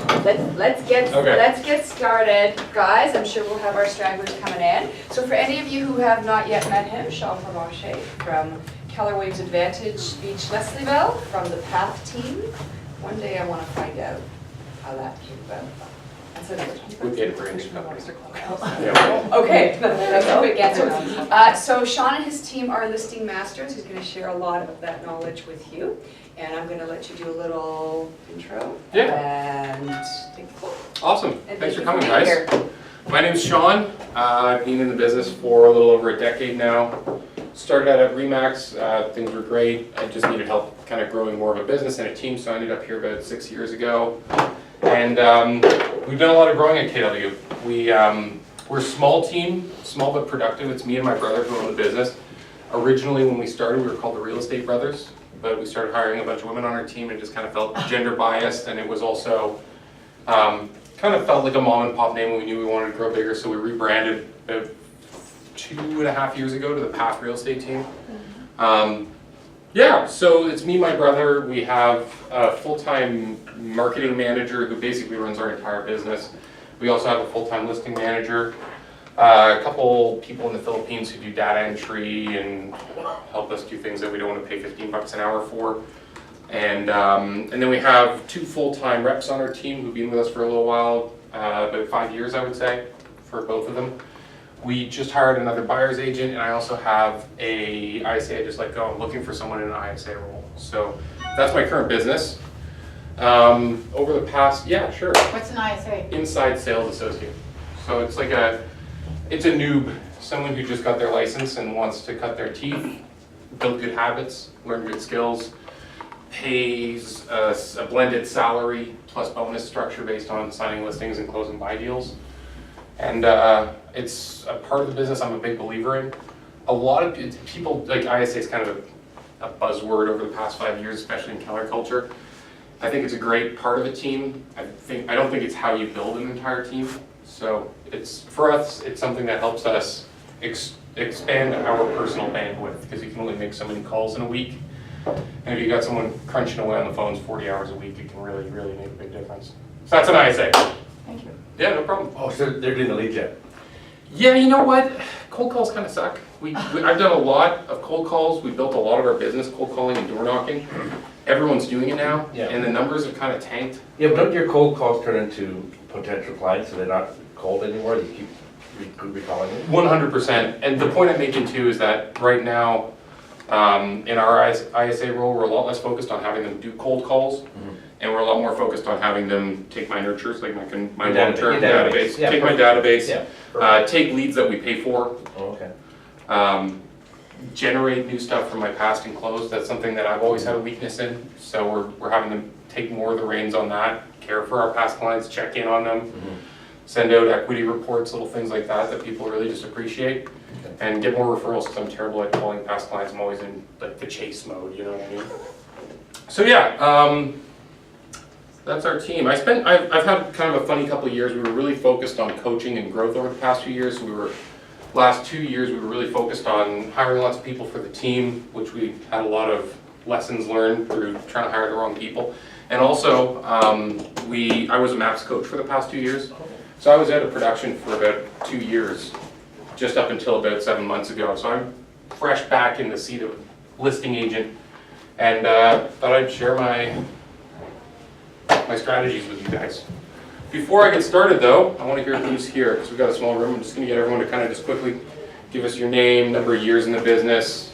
Let's get started, guys. I'm sure we'll have our stragglers coming in. So for any of you who have not yet met him, Sean Provencher from Keller Waves Advantage Beach Leslieville from the PATH team. One day I want to find out how that came about. We paid for it. Okay, that's a quick answer. So Sean and his team are listing masters. He's going to share a lot of that knowledge with you. And I'm going to let you do a little intro. Yeah. And take the floor. Awesome. And Thanks for you coming, being guys. here. My name's Sean. I've been in the business for a little over a decade now. Started out at Remax. Things were great. I just needed help kind of growing more of a business and a team, so I ended up here about 6 years ago. And we've done a lot of growing at KW. We're a small team, small but productive. It's me and my brother who own the business. Originally, when we started, we were called the Real Estate Brothers, but we started hiring a bunch of women on our team and just kind of felt gender biased, and it was also kind of felt like a mom and pop name, and we knew we wanted to grow bigger, so we rebranded about 2.5 years ago to the PATH Real Estate team. Yeah, so it's me and my brother. We have a full-time marketing manager who basically runs our entire business. We also have a full-time listing manager, a couple people in the Philippines who do data entry and help us do things that we don't want to pay $15 an hour for. And then we have 2 full-time reps on our team who've been with us for a little while, about 5 years, I would say, for both of them. We just hired another buyer's agent, and I also have a ISA I just let go. I'm looking for someone in an ISA role. So that's my current business. Over the past, yeah, sure. What's an ISA? Inside Sales Associate. So it's like it's a noob, someone who just got their license and wants to cut their teeth, build good habits, learn good skills, pays a blended salary plus bonus structure based on signing listings and closing buy deals. And it's a part of the business I'm a big believer in. A lot of people, like ISA is kind of a buzzword over the past 5 years, especially in Keller culture. I think it's a great part of a team. I don't think it's how you build an entire team. So for us, it's something that helps us expand our personal bandwidth, because you can only make so many calls in a week. And if you got someone crunching away on the phones 40 hours a week, it can really, really make a big difference. So that's an ISA. Thank you. Yeah, no problem. Oh, so they're doing the lead gen? Yeah, you know what? Cold calls kind of suck. I've done a lot of cold calls. We built a lot of our business cold calling and door knocking. Everyone's doing it now, and the numbers have kind of tanked. Yeah, but don't your cold calls turn into potential clients, so they're not cold anymore? You keep recalling them? 100%. And the point I'm making too is that right now, in our ISA role, we're a lot less focused on having them do cold calls, and we're a lot more focused on having them take my nurtures, like my long-term database, yeah, take perfect. my database, Yeah, take leads that we pay for. Oh, okay. Generate new stuff from my past and close. That's something that I've always had a weakness in. So we're having them take more of the reins on that, care for our past clients, check in on them, send out equity reports, little things like that people really just appreciate, and get more referrals, because I'm terrible at calling past clients. I'm always in like the chase mode, you know what I mean? So yeah, that's our team. I've had kind of a funny couple of years. We were really focused on coaching and growth over the past few years. Last 2 years, we were really focused on hiring lots of people for the team, which we had a lot of lessons learned through trying to hire the wrong people. And also, I was a MAPS coach for the past 2 years. So I was out of production for about 2 years, just up until about 7 months ago. So I'm fresh back in the seat of listing agent, and thought I'd share my strategies with you guys. Before I get started though, I want to hear who's here, because we've got a small room. I'm just going to get everyone to kind of just quickly give us your name, number of years in the business,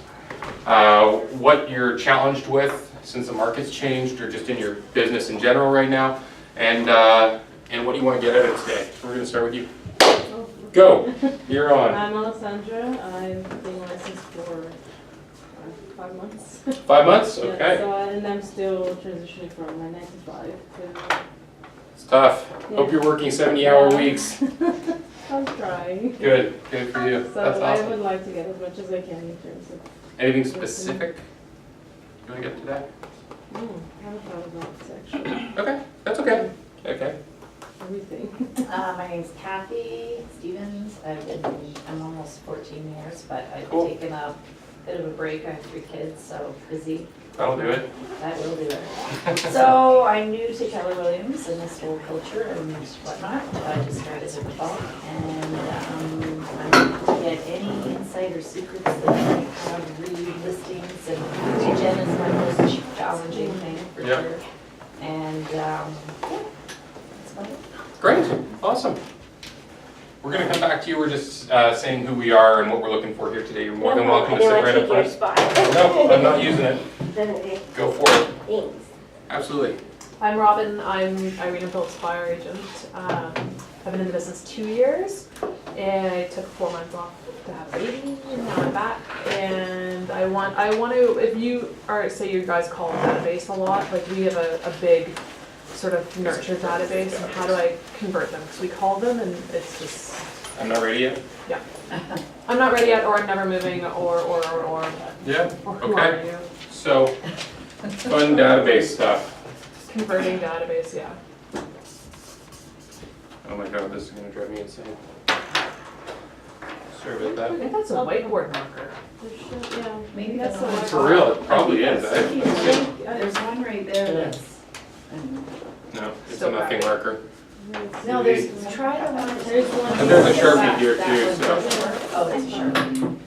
what you're challenged with since the market's changed, or just in your business in general right now, and what you want to get out of it today. So we're going to start with you. Go. You're on. I'm Alessandra. I've been licensed for 5 months. 5 months? Okay. Yeah, so, and I'm still transitioning from my 9 to 5 to... It's tough. Yeah. Hope you're working 70-hour weeks. I'm trying. Good for you. So That's awesome. I would like to get as much as I can in terms of... Anything specific you want to get to that? I haven't thought about this actually. Okay, that's okay. Okay. Everything. My name's Kathy Stevens. I'm almost 14 years, but I've Cool. taken up bit of a break. I have 3 kids, so busy. That'll do it. That will do it. So I'm new to Keller Williams and this whole culture and whatnot. I just started as a fall, and I'm looking to get any insight or secrets that I have, read listings, and regen is my most challenging thing for Yeah. sure. And yeah, that's about it. Great, awesome. We're gonna come back to you. We're just saying who we are and what we're looking for here today. You're more than welcome to sit right up front. spot. No, I'm not using it. Then it Go for it. thanks. Absolutely. I'm Robin, I'm Irina Phillips' fire agent. I've been in the business 2 years, and I took 4 months off to have a baby, and now I'm back. And I want to, if you are, say you guys call it database a lot, like we have a big sort of nurture database, and how do I convert them? Because we call them, and it's just, I'm not ready yet? I'm not ready yet, or I'm never moving, or Yeah, who are okay. you? So, fun database stuff. Converting database, yeah. Oh my god, this is gonna drive me insane. Sorry about I that. think that's a whiteboard marker. Yeah, maybe That's that's the a For real, it probably is. There's one right there that's. No, it's Still a nothing marker. No, there's, try the one, there's one. And there's a here. Sharpie here That too, one so. doesn't work. Oh, it's a Sharpie.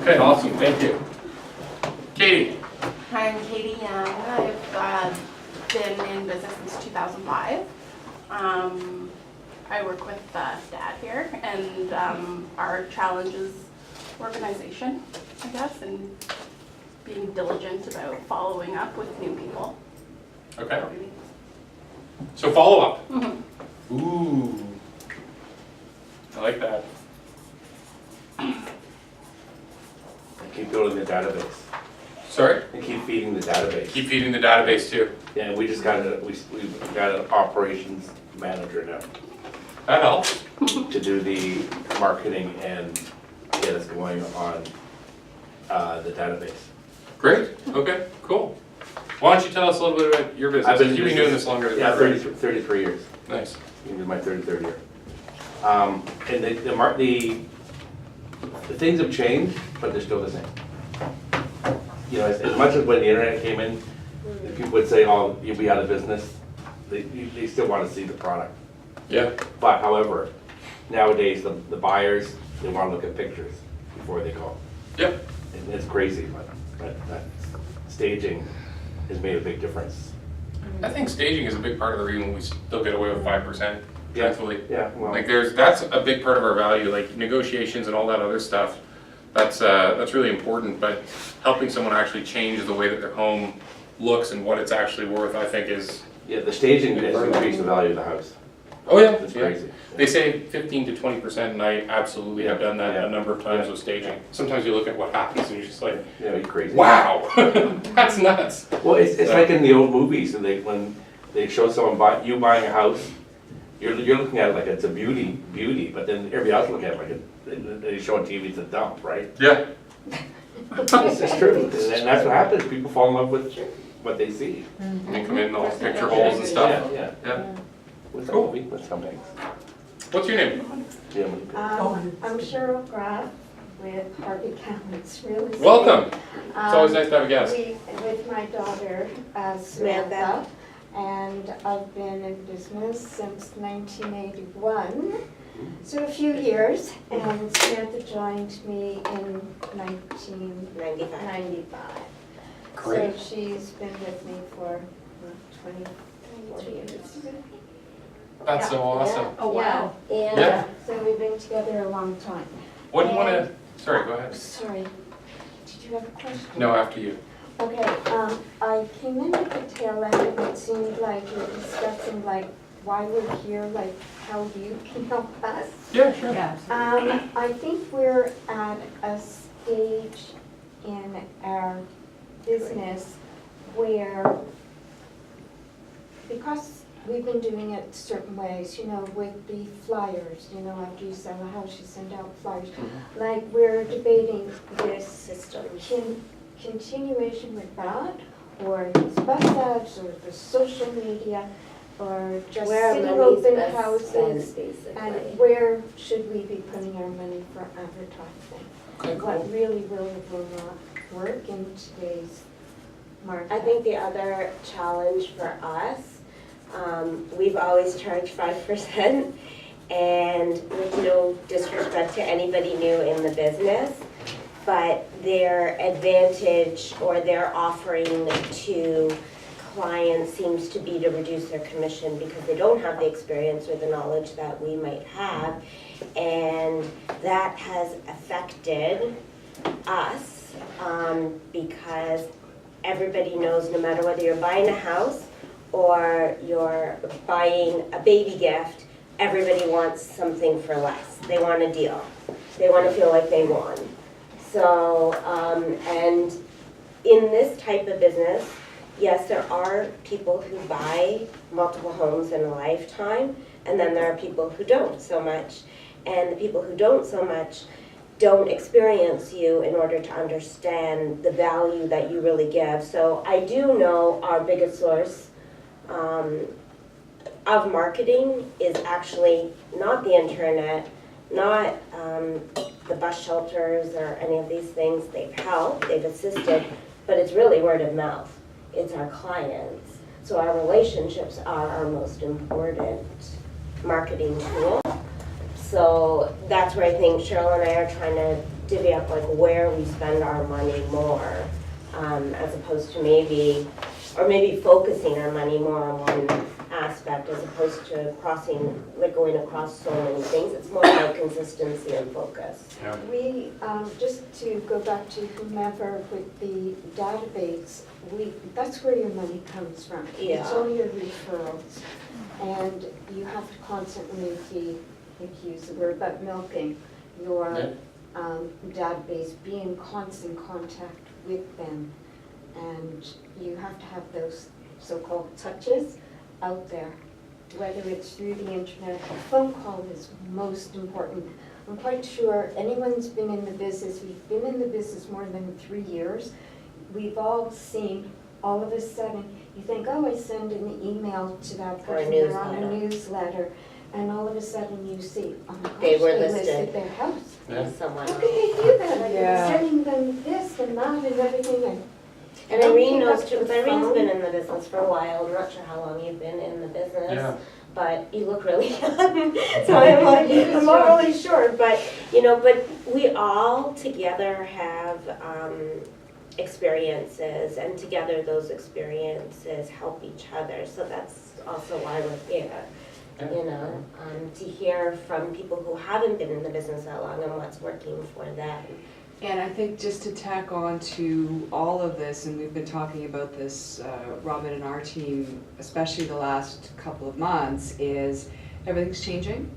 Okay, awesome, thank you. Katie, Hi, I'm Katie Young. I've been in business since 2005. I work with Dad here, and our challenge is organization, I guess, and being diligent about following up with new people. okay, so follow up. Mhm. Ooh. I like that. And keep building the database, Sorry? and keep feeding the database. Keep feeding the database too. Yeah, we just got we've got an operations manager now That helps. to do the marketing and get us going on the database. Great, okay, cool. Why don't you tell us a little bit about your business? I've been in You've been doing this longer than Yeah, that, right? 33 years. Nice. This is my 33rd year. And the things have changed, but they're still the same. You know, as much as when the internet came in, the people would say, oh, you'll be out of business, they still want to see the product. Yeah, But however, nowadays, the buyers, they want to look at pictures before they go. yep, And it's crazy, but that staging has made a big difference. I think staging is a big part of the reason we still get away with 5%, Yeah. truthfully. Yeah, well, Like that's a big part of our value, like negotiations and all that other stuff. That's really important, but helping someone actually change the way that their home looks and what it's actually worth, I think is, yeah, the staging has increased the value of the house. oh yeah, It's yeah. crazy. They say 15 to 20%, and I absolutely have done that Yeah. a number of times Yeah. with staging. Sometimes you look at what happens and you're just like, Yeah, you're crazy. wow, that's nuts. Well, it's like in the old movies, and when they show someone buying a house, you're looking at it like it's a beauty, but then everybody else look at it like they show on TV it's a dump, right? Yeah, It's just true, and that's what happens. People fall in love with what they see. and they come in all picture holes and stuff. Yeah, yeah. Yeah. What's that Cool. movie? What's Tom Hanks? What's your name? Yeah. I'm Cheryl Graff with Harvey County's Real Estate. Welcome. It's always nice to have a guest. With my daughter Samantha, and I've been in business since 1981, so a few years, and Samantha joined me in 1995. Great. So she's been with me for 24 years. That's so awesome. Oh, wow. Yeah, and Yeah. so we've been together a long time. What do you want to, sorry, go ahead. Sorry, did you have a question? No, after you. Okay, I came in at the tail end and it seemed like you were discussing like why we're here, like how you can help us. Yeah, sure. I think we're at a stage in our business where, because we've been doing it certain ways, you know, with the flyers, you know, after you sell a house, you send out flyers. Like, we're debating this system, continuation with that, or these bus ads, or the social media. or just Where our sitting money's open best houses? spent, And basically. where should we be putting our money for advertising? Okay, What really will not work in today's market? I think the other challenge for us, we've always charged 5%, and with no disrespect to anybody new in the business, but their advantage or their offering to clients seems to be to reduce their commission because they don't have the experience or the knowledge that we might have, and that has affected us because everybody knows no matter whether you're buying a house or you're buying a baby gift, everybody wants something for less. They want a deal. They want to feel like they won. So, and in this type of business, yes, there are people who buy multiple homes in a lifetime, and then there are people who don't so much. And the people who don't so much don't experience you in order to understand the value that you really give. So I do know our biggest source of marketing is actually not the internet, not the bus shelters or any of these things. They've helped, they've assisted, but it's really word of mouth. It's our clients. So our relationships are our most important marketing tool. So that's where I think Cheryl and I are trying to divvy up like where we spend our money more, as opposed to maybe focusing our money more on one aspect as opposed to going across so many things. It's more about consistency and focus. Yeah. We, just to go back to whomever with the database, that's where your money comes from. Yeah. It's all your referrals. And you have to constantly be, I hate to use the word, but milking your database, be in constant contact with them. And you have to have those so-called touches out there, whether it's through the internet. A phone call is most important. I'm quite sure anyone's been in the business, we've been in the business more than 3 years, we've all seen, all of a sudden, you think, oh, I send an email to that Or a person, they're on a newsletter. newsletter, and all of a sudden you see, oh my gosh, They were they listed. listed their house. Yeah. Someone. How could they do that? I've Yeah. been sending them this and that and everything, And Don't Irene pick knows up too, the because Irene's phone. been in the business for a while. I'm not sure how long you've been in the business. Yeah. But you look really young, so I'm like, I'm not really sure, but, but we all together have experiences, and together those experiences help each other, so that's also why we're here. To hear from people who haven't been in the business that long and what's working for them. And I think just to tack on to all of this, and we've been talking about this, Robin and our team, especially the last couple of months, is everything's changing.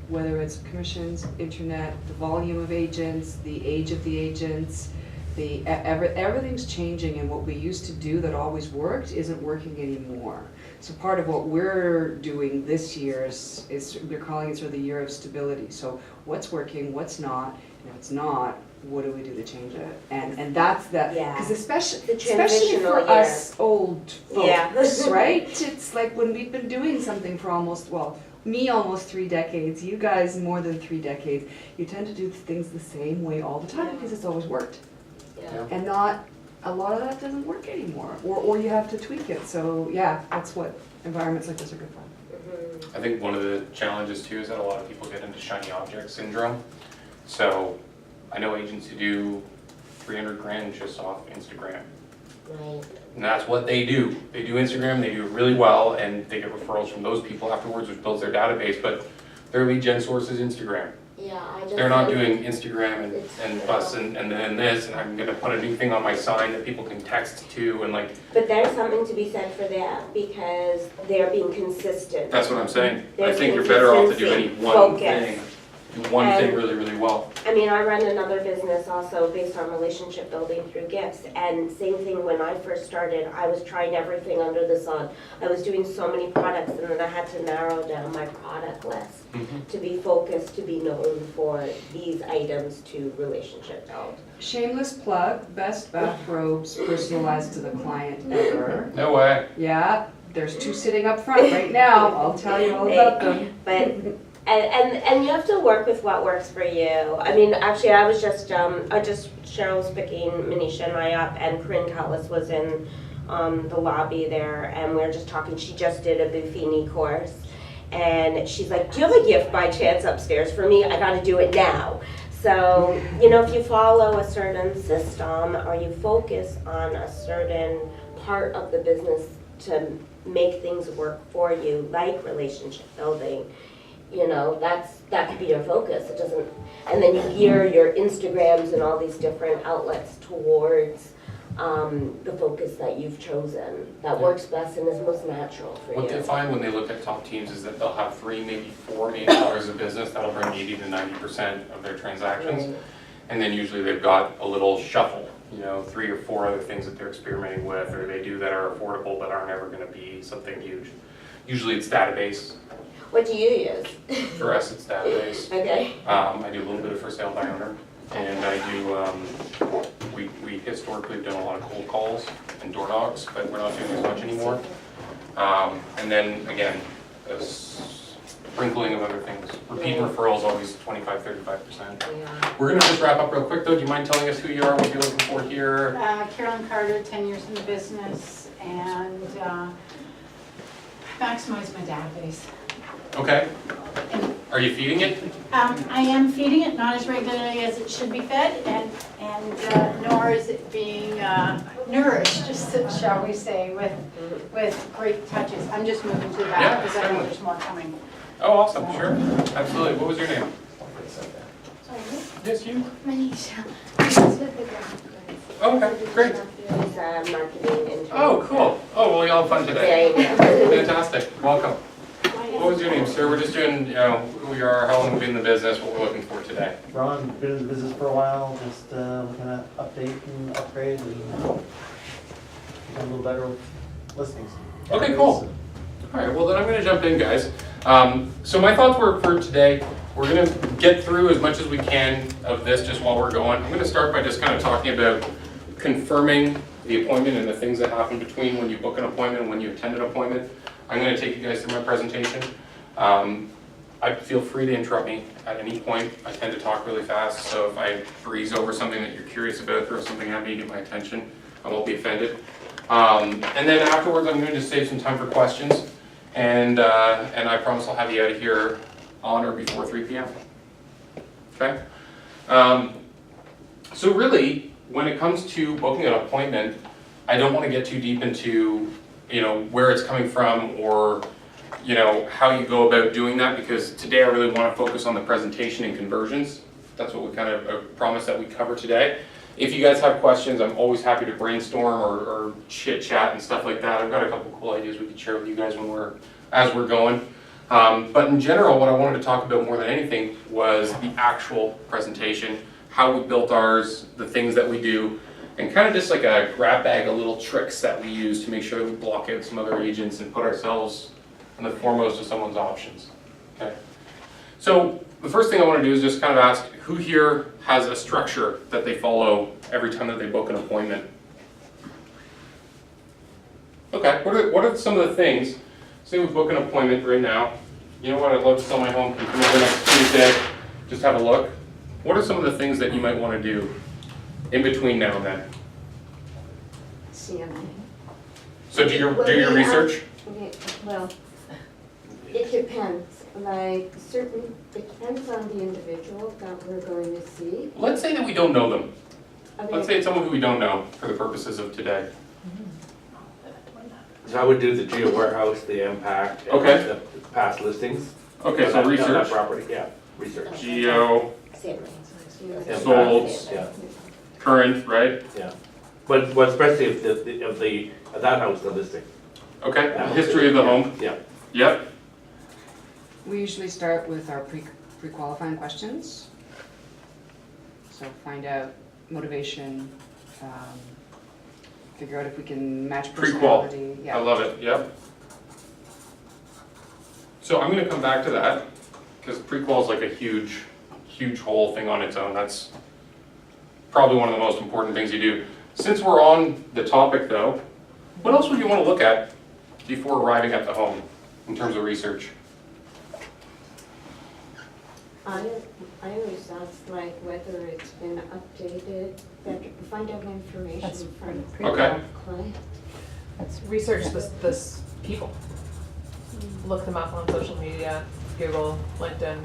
Whether it's commissions, internet, the volume of agents, the age of the agents, everything's changing, and what we used to do that always worked isn't working anymore. So part of what we're doing this year is we're calling it sort of the year of stability. So what's working, what's not, and if it's not, what do we do to change it? And that's that, Yeah. because especially The for transitional year. us old folks, Yeah. right? It's like when we've been doing something for almost 3 decades, you guys more than 3 decades, you tend to do things the same way all the time because it's always worked. Yeah. And not, a lot of that doesn't work anymore, or you have to tweak it. So yeah, that's what environments like this are good for. I think one of the challenges too is that a lot of people get into shiny object syndrome. So I know agents who do 300 grand just off Instagram. Right. And that's what they do. They do Instagram, they do it really well, and they get referrals from those people afterwards, which builds their database, but their lead gen source is Instagram. Yeah, I just. They're not think doing Instagram and bus and then this, and I'm gonna put a new thing on my sign that people can text to, and like, But there's something to be said for that, because they're being consistent. that's what I'm saying. I There's think you're better off to do any consistency, one focus. thing. Do one thing really, really well. I mean, I run another business also based on relationship building through gifts, and same thing when I first started, I was trying everything under the sun. I was doing so many products, and then I had to narrow down my product list to be focused, to be known for these items to relationship build. Shameless plug, best bathrobes personalized to the client ever. No way. Yeah, There's two sitting up front right now, I'll tell you all about them. But, and you have to work with what works for you. I mean, actually, I was just Cheryl was picking Manisha and I up, and Corinne Callis was in the lobby there, and we were just talking. She just did a Buffini course, and she's like, do you have a gift by chance upstairs for me? I gotta do it now. So, you know, if you follow a certain system or you focus on a certain part of the business to make things work for you, like relationship building, you know, that could be your focus. It doesn't, and then you gear your Instagrams and all these different outlets towards the focus that you've chosen that works best and is most natural for What you. they find when they look at top teams is that they'll have 3, maybe 4 main pillars of business that'll bring 80 to 90% of their transactions. Right. And then usually they've got a little shuffle, you know, 3 or 4 other things that they're experimenting with, or they do that are affordable but aren't ever gonna be something huge. Usually it's database. What do you use? For us, it's database. Okay. I do a little bit of for sale by owner, and I do, we historically have done a lot of cold calls and door knocks, but we're not doing as much anymore. And then, again, a sprinkling of other things. Repeat referrals always 25-35%. We're gonna just wrap up real quick though. Do you mind telling us who you are, what you're looking for here? Carolyn Carter, 10 years in the business, and maximize my database. Okay. Are you feeding it? I am feeding it, not as regularly as it should be fed, and nor is it being nourished, shall we say, with great touches. I'm just moving to the Yeah, back because I know certainly. there's more coming. Oh, awesome, sure, absolutely. What was your name? Sorry, Yes, you. Manisha. This is the graphic. Oh, okay, great. He's a marketing intern. Oh, cool. Oh, well, you all have fun today. There you go. Fantastic, welcome. What was your name, sir? We're just doing, you know, who we are, how long we've been in the business, what we're looking for today. Ron, been in the business for a while, just looking at update and upgrade and become a little better with listings. Okay, cool. All right, well then I'm gonna jump in, guys. So my thoughts were for today, we're gonna get through as much as we can of this just while we're going. I'm gonna start by just kind of talking about confirming the appointment and the things that happen between when you book an appointment and when you attend an appointment. I'm gonna take you guys through my presentation. I feel free to interrupt me at any point. I tend to talk really fast, so if I breeze over something that you're curious about, throw something at me, get my attention, I won't be offended. And then afterwards, I'm gonna just save some time for questions, and I promise I'll have you out of here on or before 3 p.m. Okay? So really, when it comes to booking an appointment, I don't want to get too deep into, you know, where it's coming from or, you know, how you go about doing that, because today I really want to focus on the presentation and conversions. That's what we kind of promised that we cover today. If you guys have questions, I'm always happy to brainstorm or chit chat and stuff like that. I've got a couple cool ideas we could share with you guys as we're going. But in general, what I wanted to talk about more than anything was the actual presentation, how we built ours, the things that we do, and kind of just like a grab bag of little tricks that we use to make sure that we block out some other agents and put ourselves in the foremost of someone's options. Okay. So the first thing I want to do is just kind of ask who here has a structure that they follow every time that they book an appointment. Okay, what are some of the things? Say we book an appointment right now. You know what, I'd love to sell my home, can come over next Tuesday, just have a look. What are some of the things that you might want to do in between now and then? CMA. So do your research? Okay, well, it depends, like certain, it depends on the individual that we're going to see. Let's say that we don't know them. Okay. Let's say it's someone who we don't know for the purposes of today. So I would do the Geo Warehouse, the impact, and Okay. the past listings. Okay, so On that research, property, yeah, research. Geo, Same. Impact, Sold. Yeah, current, right? yeah. But especially if of that house, the listing. Okay, history of the home, Yeah. yep. We usually start with our pre-qualifying questions. So find out motivation, figure out if we can match Pre-qual. personality. I Yeah. love it, yep. So I'm gonna come back to that, because pre-qual is like a huge whole thing on its own. That's probably one of the most important things you do. Since we're on the topic though, what else would you want to look at before arriving at the home in terms of research? I always ask like whether it's been updated, that find out information That's from pretty Okay. client. Let's research this people. Look them up on social media, Google, LinkedIn.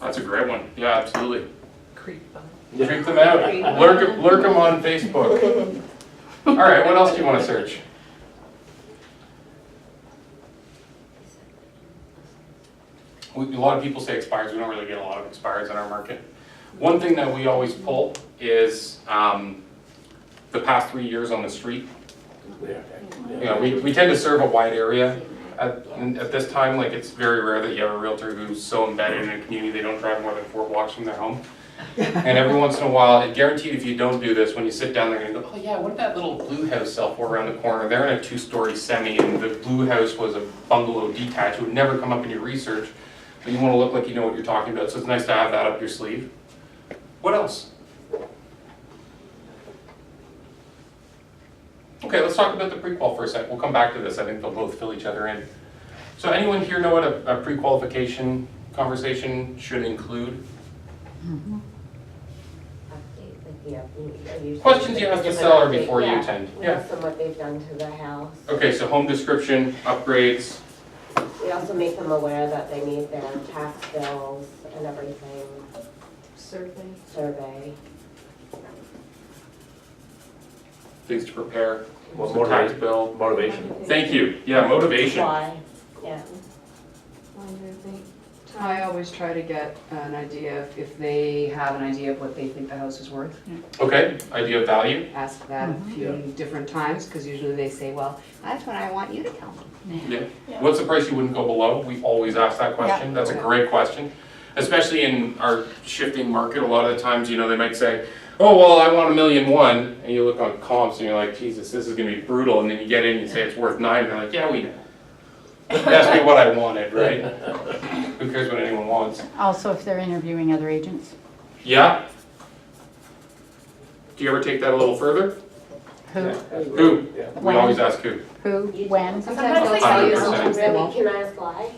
That's a great one. Yeah, absolutely. Creep them. Creep them out. Lurk them on Facebook. All right, what else do you want to search? A lot of people say expires. We don't really get a lot of expires in our market. One thing that we always pull is the past 3 years on the street. Yeah. You know, we tend to serve a wide area. At this time, like, it's very rare that you have a realtor who's so embedded in a community they don't drive more than 4 blocks from their home. And every once in a while, guaranteed if you don't do this, when you sit down, they're gonna go, oh yeah, what did that little blue house sell for around the corner? They're in a 2-story semi, and the blue house was a bungalow detached. It would never come up in your research, but you wanna look like you know what you're talking about, so it's nice to have that up your sleeve. What else? Okay, let's talk about the pre-qual for a sec. We'll come back to this. I think they'll both fill each other in. So anyone here know what a pre-qualification conversation should include? Questions you ask the seller before you attend. We ask them what they've done to the house. Okay, so home description, upgrades. We also make them aware that they need their tax bills and everything, survey. Things to prepare. Well, So tax bill. Motivation. Thank you. Yeah, motivation. Why, yeah. I always try to get an idea if they have an idea of what they think the house is worth. Okay, idea of value. Ask that a few different times, because usually they say, well, that's what I want you to tell me. Yeah. What's the price you wouldn't go below? We always ask that question. That's a great question. Especially in our shifting market, a lot of the times, you know, they might say, oh, well, I want $1.1 million. And you look on comps and you're like, Jesus, this is gonna be brutal. And then you get in and you say it's worth $9 million. And they're like, yeah, we know. Ask me what I wanted, right? Who cares what anyone wants? Also, if they're interviewing other agents. Yeah. Do you ever take that a little further? Who? Who? Yeah. We When? always ask who. Who? When? Sometimes they'll tell you, 100%. sometimes they Really, won't. can I ask why?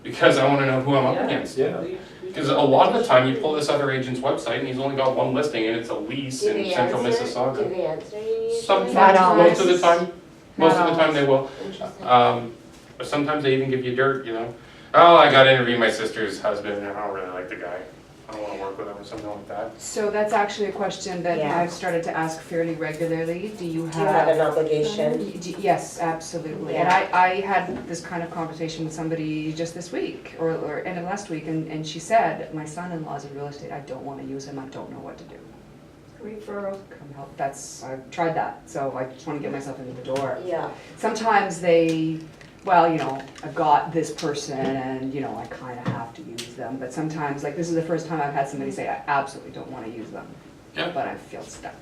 Because I wanna know who I'm up against. Yeah. Because a lot of the time you pull this other agent's website and he's only got one listing and it's a lease Do in they central answer? Do Mississauga. they answer you usually? Sometimes, Not always. most of the time, most of the time they will. Interesting. But sometimes they even give you dirt, you know. Oh, I got to interview my sister's husband and I don't really like the guy. I don't want to work with him or something like that. So that's actually a question that Yeah. I've started to ask fairly regularly. Do you Do you have an have? obligation? Yes, absolutely. And I had this kind of conversation with somebody just this week, or end of last week, and she said, my son-in-law's in real estate, I don't want to use him, I don't know what to do. Referral. Come help, I've tried that, so I just want to get myself into the door. Yeah. Sometimes they, well, you know, I've got this person and, you know, I kind of have to use them, but sometimes, like, this is the first time I've had somebody say, I absolutely don't want to use them, Yeah. but I feel stuck.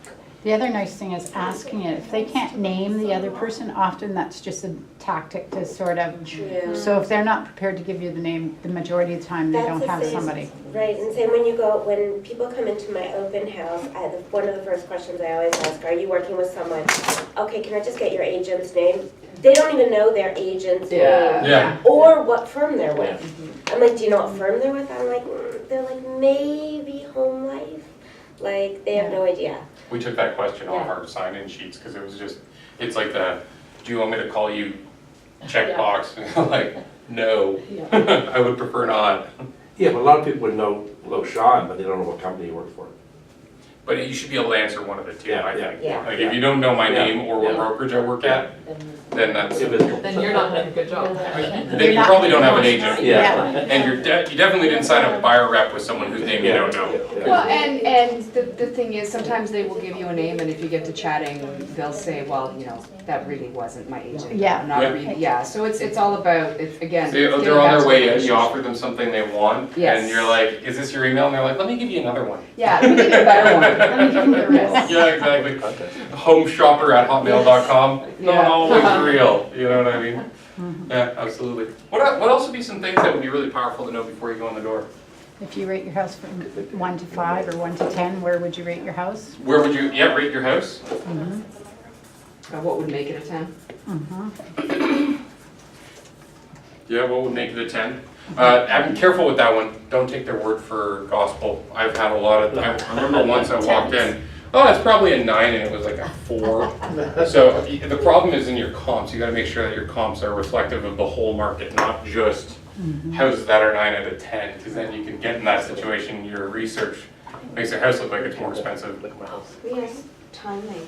The other nice thing is asking it. If they can't name the other person, often that's just a tactic to sort of. True. So if they're not prepared to give you the name, the majority of the time, they That's don't the have same. somebody. Right, and same when people come into my open house, one of the first questions I always ask, are you working with someone? Okay, can I just get your agent's name? They don't even know their agent's name. Yeah. Or what firm they're with. I'm like, do you know what firm they're with? I'm like, they're like, maybe Home Life. Like, they have no idea. We took that question off Yeah. our sign-in sheets because it was just, it's like the, do you want me to call you checkbox? Like, no, I would prefer not. Yeah, but a lot of people would know Sean, but they don't know what company he works for. But you should be able to answer one of the two, I think. Yeah. Like, if you don't know my Yeah. name or what Yeah. brokerage I work at, then that's, If it's- Then you're not doing a good job. then you probably don't have an agent. Yeah. And you definitely didn't sign up to buy a rep with someone whose name you don't know. Yeah. Well, and the thing is, sometimes they will give you a name, and if you get to chatting, they'll say, well, you know, that really wasn't my agent. Yeah. I'm not Yeah. really, yeah, so it's all about, it's, again. So they're getting on back their to way the in, you relationship. offer them something they want, Yes. and you're like, is this your email? And they're like, let me give you another one. Yeah, let me give you a better one. Let me give you the rest. Yeah, exactly. Homeshopper@hotmail.com. Not Yeah. always real, you know what I mean? Yeah, absolutely. What else would be some things that would be really powerful to know before you go in the door? If you rate your house from 1 to 5 or 1 to 10, where would you rate your house? Where would you, rate your house? What would make it a 10? Yeah, what would make it a 10? I'm careful with that one. Don't take their word for gospel. I've had a lot of, I remember once I walked in, oh, it's probably a 9 and it was like a 4. So the problem is in your comps. You gotta make sure that your comps are reflective of the whole market, not just houses that are 9 out of 10, because then you can get in that situation, your research makes a house look like it's more expensive. We asked timing,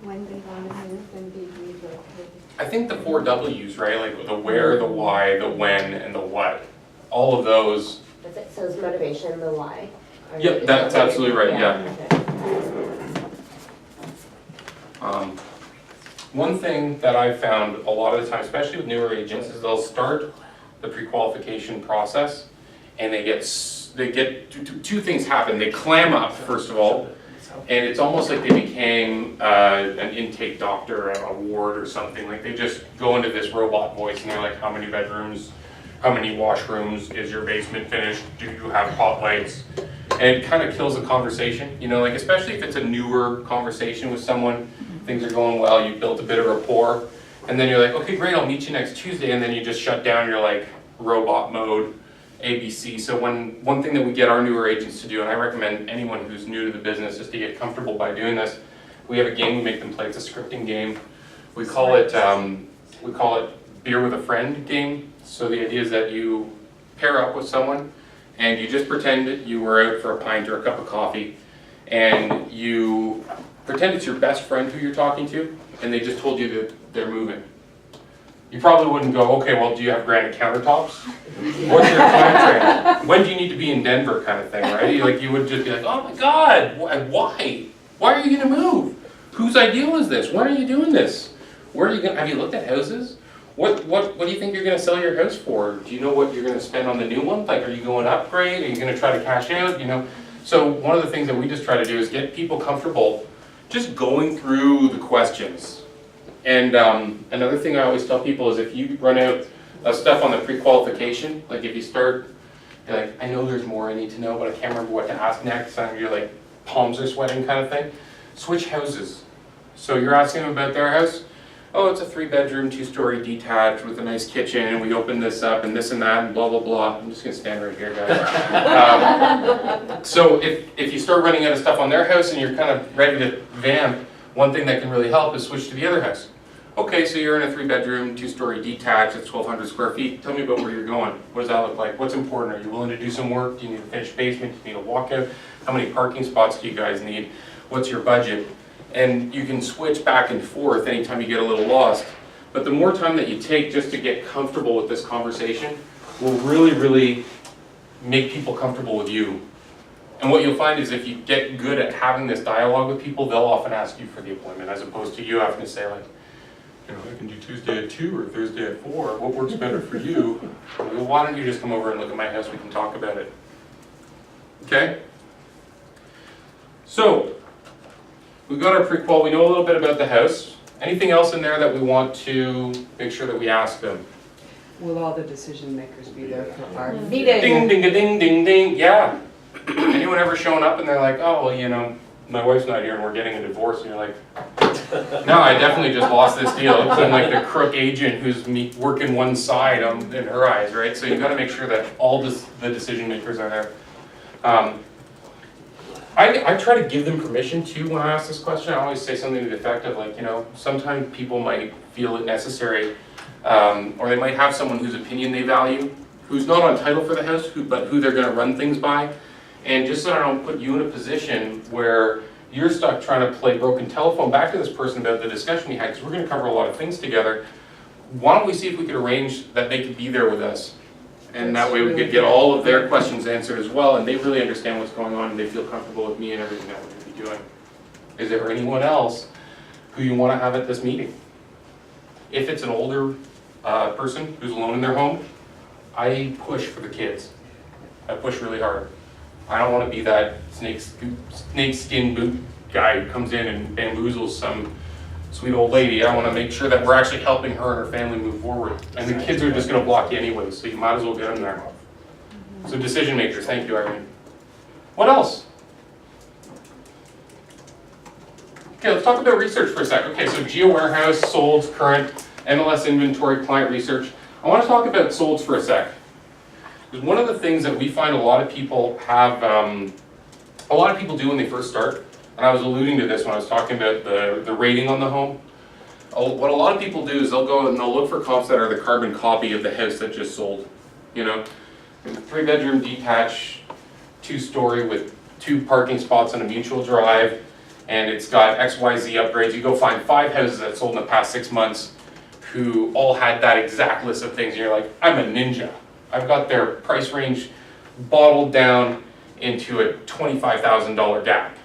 when they want to move and be relocated. I think the 4 W's, right? Like the where, the why, the when, and the what. All of those. That's it, so it's motivation, the why. Or Yep, is that's that what absolutely right, yeah. Okay. One thing that I've found a lot of the time, especially with newer agents, is they'll start the pre-qualification process and they get two things happen. They clam up, first of all, and it's almost like they became an intake doctor at a ward or something. Like they just go into this robot voice and they're like, how many bedrooms, how many washrooms, is your basement finished, do you have hot lights? And it kind of kills the conversation, you know, like especially if it's a newer conversation with someone, things are going well, you built a bit of rapport, and then you're like, okay, great, I'll meet you next Tuesday, and then you just shut down, you're like robot mode, ABC. So one thing that we get our newer agents to do, and I recommend anyone who's new to the business just to get comfortable by doing this, we have a game we make them play. It's a scripting game. We call it beer with a friend game. So the idea is that you pair up with someone and you just pretend you were out for a pint or a cup of coffee, and you pretend it's your best friend who you're talking to, and they just told you that they're moving. You probably wouldn't go, okay, well, do you have granite countertops? What's your time frame? When do you need to be in Denver, kind of thing, right? Like you would just be like, oh my God, why? Why are you gonna move? Whose idea was this? When are you doing this? Where are you gonna, have you looked at houses? What do you think you're gonna sell your house for? Do you know what you're gonna spend on the new one? Like, are you going to upgrade? Are you gonna try to cash out, you know? So one of the things that we just try to do is get people comfortable just going through the questions. And another thing I always tell people is if you run out of stuff on the pre-qualification, like if you start, you're like, I know there's more I need to know, but I can't remember what to ask next, and you're like, palms are sweating kind of thing, switch houses. So you're asking them about their house, oh, it's a 3-bedroom, 2-story detached with a nice kitchen, and we opened this up, and this and that, and blah, blah, blah. I'm just gonna stand right here, guys. So if you start running out of stuff on their house and you're kind of ready to vamp, one thing that can really help is switch to the other house. Okay, so you're in a 3-bedroom, 2-story detached, it's 1,200 square feet. Tell me about where you're going. What does that look like? What's important? Are you willing to do some work? Do you need a finished basement? Do you need a walkout? How many parking spots do you guys need? What's your budget? And you can switch back and forth anytime you get a little lost. But the more time that you take just to get comfortable with this conversation will really, really make people comfortable with you. And what you'll find is if you get good at having this dialogue with people, they'll often ask you for the appointment, as opposed to you having to say like, you know, I can do Tuesday at 2 or Thursday at 4. What works better for you? Well, why don't you just come over and look at my house? We can talk about it. Okay? So, we've got our pre-qual. We know a little bit about the house. Anything else in there that we want to make sure that we ask them? Will all the decision makers be there for our Meeting. Ding, ding, ding, ding, ding. Yeah. Anyone ever showing up and they're like, oh, well, you know, my wife's not here and we're getting a divorce, and you're like, no, I definitely just lost this deal. It's like the crook agent who's working one side in her eyes, right? So you got to make sure that all the decision makers are there. I try to give them permission too when I ask this question. I always say something to the effect of like, you know, sometimes people might feel it necessary, or they might have someone whose opinion they value, who's not on title for the house, but who they're going to run things by. And just so I don't put you in a position where you're stuck trying to play broken telephone back to this person about the discussion we had, because we're going to cover a lot of things together, why don't we see if we could arrange that they could be there with us? And that way we could get all of their questions answered as well, and they really understand what's going on, and they feel comfortable with me and everything that we're going to be doing. Is there anyone else who you want to have at this meeting? If it's an older person who's alone in their home, I push for the kids. I push really hard. I don't want to be that snake skin boot guy who comes in and bamboozles some sweet old lady. I want to make sure that we're actually helping her and her family move forward. And the kids are just going to block you anyway, so you might as well get them there. So decision makers, thank you, Irene. What else? Okay, let's talk about research for a sec. Okay, so Geo Warehouse, solds, current, MLS inventory, client research. I want to talk about solds for a sec. Because one of the things that we find a lot of people have, a lot of people do when they first start, and I was alluding to this when I was talking about the rating on the home. What a lot of people do is they'll go and they'll look for comps that are the carbon copy of the house that just sold. You know, 3-bedroom detached, 2-story with 2 parking spots and a mutual drive, and it's got XYZ upgrades. You go find 5 houses that sold in the past 6 months who all had that exact list of things, and you're like, I'm a ninja. I've got their price range bottled down into a $25,000 gap.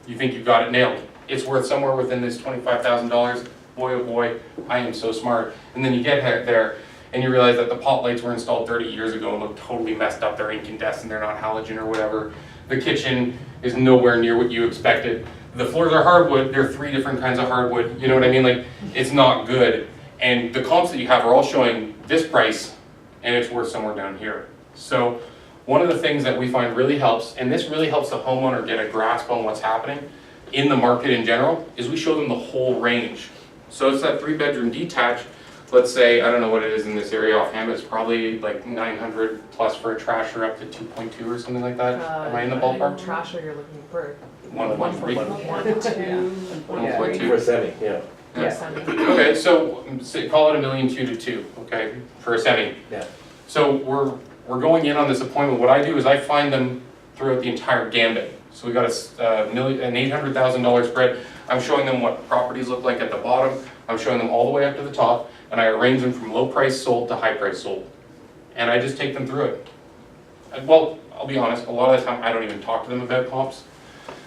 You think you've got it nailed. It's worth somewhere within this $25,000. Boy, oh boy, I am so smart. And then you get there and you realize that the pot lights were installed 30 years ago and look totally messed up. They're incandescent, they're not halogen or whatever. The kitchen is nowhere near what you expected. The floors are hardwood, there are 3 different kinds of hardwood. You know what I mean? Like, it's not good. And the comps that you have are all showing this price, and it's worth somewhere down here. So one of the things that we find really helps, and this really helps the homeowner get a grasp on what's happening in the market in general, is we show them the whole range. So it's that 3-bedroom detached, let's say, I don't know what it is in this area offhand, but it's probably like 900 plus for a trasher up to 2.2 or something like that. Am I in the ballpark? Trasher, you're looking for 1.3. 1.2. For a semi, yeah. Okay, so call it $1.2 million to 2, okay, for a semi. Yeah. So we're going in on this appointment. What I do is I find them throughout the entire gambit. So we got an $800,000 spread. I'm showing them what properties look like at the bottom. I'm showing them all the way up to the top, and I arrange them from low price sold to high price sold. And I just take them through it. Well, I'll be honest, a lot of the time I don't even talk to them about comps.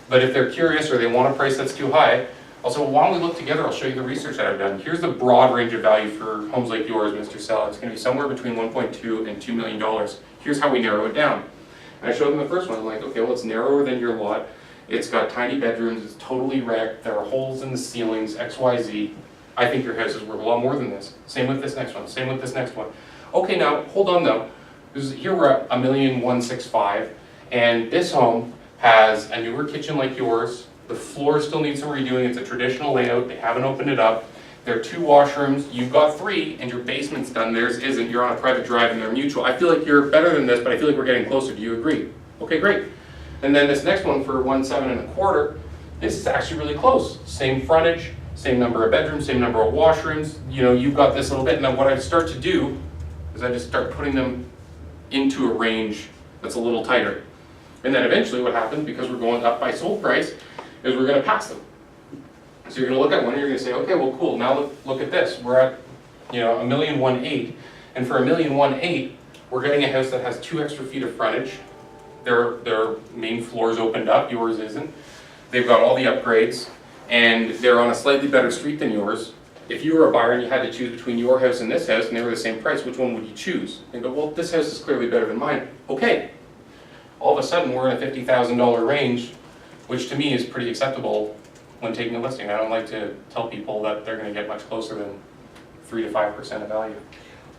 But if they're curious or they want a price that's too high, I'll say, well, why don't we look together? I'll show you the research that I've done. Here's the broad range of value for homes like yours, Mr. Seller. It's going to be somewhere between 1.2 and $2 million. Here's how we narrow it down. And I showed them the first one. I'm like, okay, well, it's narrower than your lot. It's got tiny bedrooms. It's totally wrecked. There are holes in the ceilings, XYZ. I think your house is worth a lot more than this. Same with this next one. Same with this next one. Okay, now, hold on, though. Here we're at $1,165,000, and this home has a newer kitchen like yours. The floor still needs some redoing. It's a traditional layout. They haven't opened it up. There are 2 washrooms. You've got 3, and your basement's done. Theirs isn't. You're on a private drive, and they're mutual. I feel like you're better than this, but I feel like we're getting closer. Do you agree? Okay, great. And then this next one for 1.725. This is actually really close. Same frontage, same number of bedrooms, same number of washrooms. You know, you've got this little bit. Now, what I start to do is I just start putting them into a range that's a little tighter. And then eventually, what happens, because we're going up by sold price, is we're going to pass them. So you're going to look at one and you're going to say, okay, well, cool, now look at this. We're at, you know, $1,180,000, and for $1,180,000, we're getting a house that has 2 extra feet of frontage. Their main floor's opened up, yours isn't. They've got all the upgrades, and they're on a slightly better street than yours. If you were a buyer and you had to choose between your house and this house, and they were the same price, which one would you choose? And go, well, this house is clearly better than mine. Okay. All of a sudden, we're in a $50,000 range, which to me is pretty acceptable when taking a listing. I don't like to tell people that they're going to get much closer than 3 to 5% of value.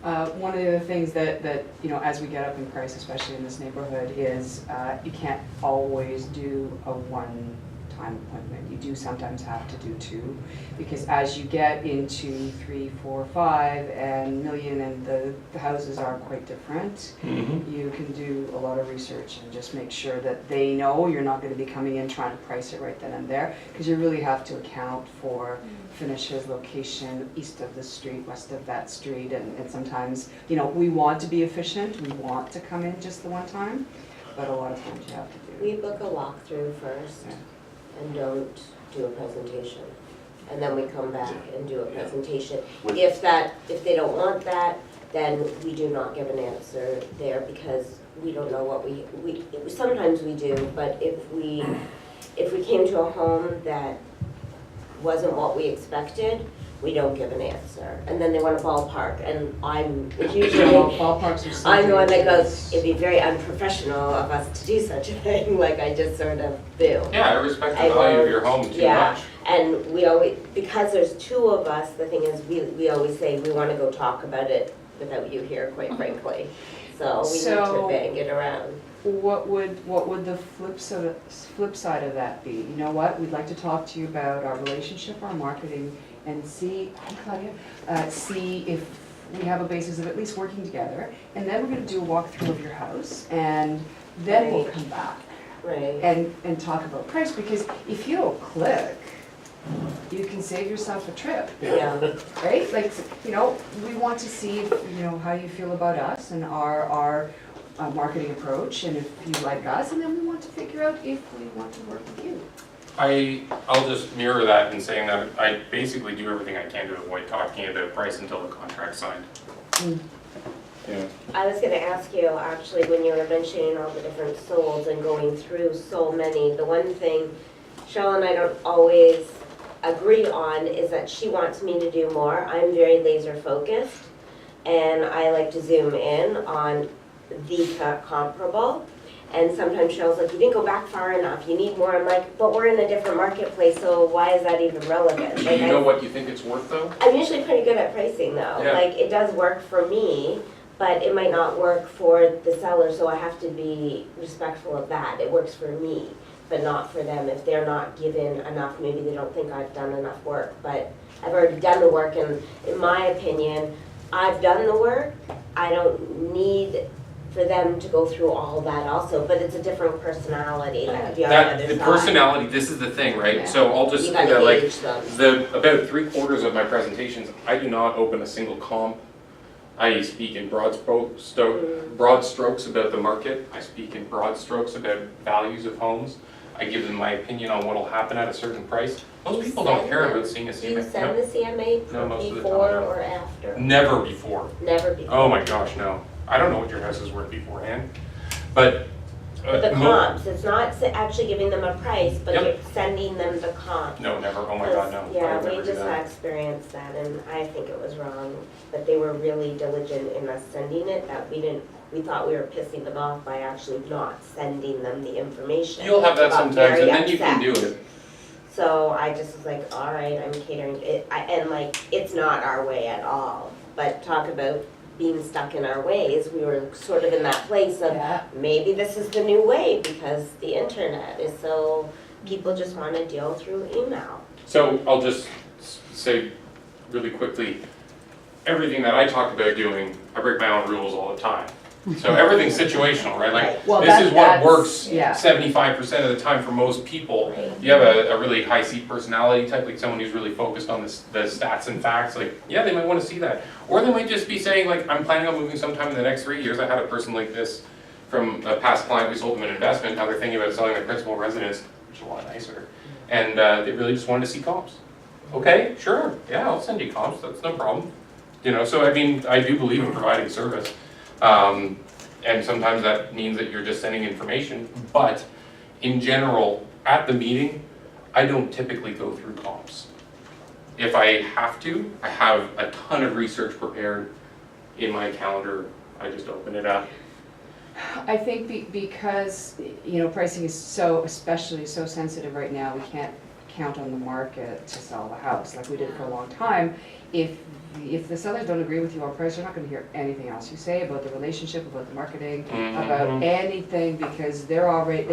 One of the other things that you know, as we get up in price, especially in this neighborhood, is you can't always do a one-time appointment. You do sometimes have to do 2, because as you get into 3, 4, 5, and million, and the houses are quite different, you can do a lot of research and just make sure that they know you're not going to be coming in trying to price it right then and there, because you really have to account for finishes, location, east of the street, west of that street, and sometimes, you know, we want to be efficient, we want to come in just the one time, but a lot of times you have to do. We book a walkthrough first and don't do a presentation. And then we come back and do a presentation. If they don't want that, then we do not give an answer there, because we don't know what we sometimes we do, but if we came to a home that wasn't what we expected, we don't give an answer. And then they want a ballpark, and I'm usually, ballparks are so I'm the one that dangerous. goes, it'd be very unprofessional of us to do such a thing, like I just sort of do. Yeah, I respect the value of your home too much. And we always, because there's 2 of us, the thing is, we always say we want to go talk about it without you here, quite frankly. so we need to So- bang it around. What would the flip side of that be? You know what, we'd like to talk to you about our relationship, our marketing, and see, hi Claudia, see if we have a basis of at least working together, and then we're gonna do a walkthrough of your house, and then we'll Right. come back Right. and talk about price, because if you don't click, you can save yourself a trip. Yeah. Right, like, you know, we want to see, you know, how you feel about us and our marketing approach, and if you like us, and then we want to figure out if we want to work with you. I'll just mirror that in saying that I basically do everything I can to avoid talking about price until the contract's signed. Yeah. I was gonna ask you, actually, when you were mentioning all the different souls and going through so many, the one thing Cheryl and I don't always agree on is that she wants me to do more. I'm very laser focused, and I like to zoom in on the comparable. And sometimes Cheryl's like, you didn't go back far enough, you need more. I'm like, but we're in a different marketplace, so why is that even relevant? Do Like, you know what you think it's worth though? I'm usually pretty good at pricing though. Yeah. Like, it does work for me, but it might not work for the seller, so I have to be respectful of that. It works for me, but not for them. If they're not given enough, maybe they don't think I've done enough work, but I've already done the work, and in my opinion, I've done the work. I don't need for them to go through all that also, but it's a different personality that be on the That, other the side. personality, this is the thing, right? Yeah. So I'll just You say that gotta like, gauge them. about 3/4 of my presentations, I do not open a single comp. I speak in broad strokes about the market. I speak in broad strokes about values of homes. I give them my opinion on what'll happen at a certain price. Most people don't care about seeing a Do you CMA. send the CMA No, most of the time I before don't. or after? Never before. Never before. Oh my gosh, no. I don't know what your house is worth beforehand, but. The comps, it's not actually giving them a price, but Yep. you're sending them the comp. No, never, oh my god, no. I Yeah, would we never do just that. experienced that, and I think it was wrong, but they were really diligent in us sending it, that we thought we were pissing them off by actually not sending them the information. You'll have that Got sometimes, very and then you can do upset. it. So I just was like, all right, I'm catering it, and like, it's not our way at all, but talk about being stuck in our ways, we were sort of in that place of, Yeah. maybe this is the new way because the internet is so, people just want to deal through email. So I'll just say really quickly, everything that I talk about doing, I break my own rules all the time. So everything's situational, right? Like, Well, this is what that's- works yeah. 75% of the time for most people. Right. You have a really high seat personality type, like someone who's really focused on the stats and facts, like, yeah, they might want to see that. Or they might just be saying, like, I'm planning on moving sometime in the next 3 years. I had a person like this from a past client, we sold them an investment, now they're thinking about selling their principal residence, which is a lot nicer. And they really just wanted to see comps. Okay, sure, yeah, I'll send you comps, that's no problem. You know, so I mean, I do believe in providing service. And sometimes that means that you're just sending information, but in general, at the meeting, I don't typically go through comps. If I have to, I have a ton of research prepared in my calendar, I just open it up. I think because, you know, pricing is so, especially so sensitive right now, we can't count on the market to sell the house like we did for a long time. If the sellers don't agree with you on price, they're not gonna hear anything else you say about the relationship, about the marketing, about anything, because they already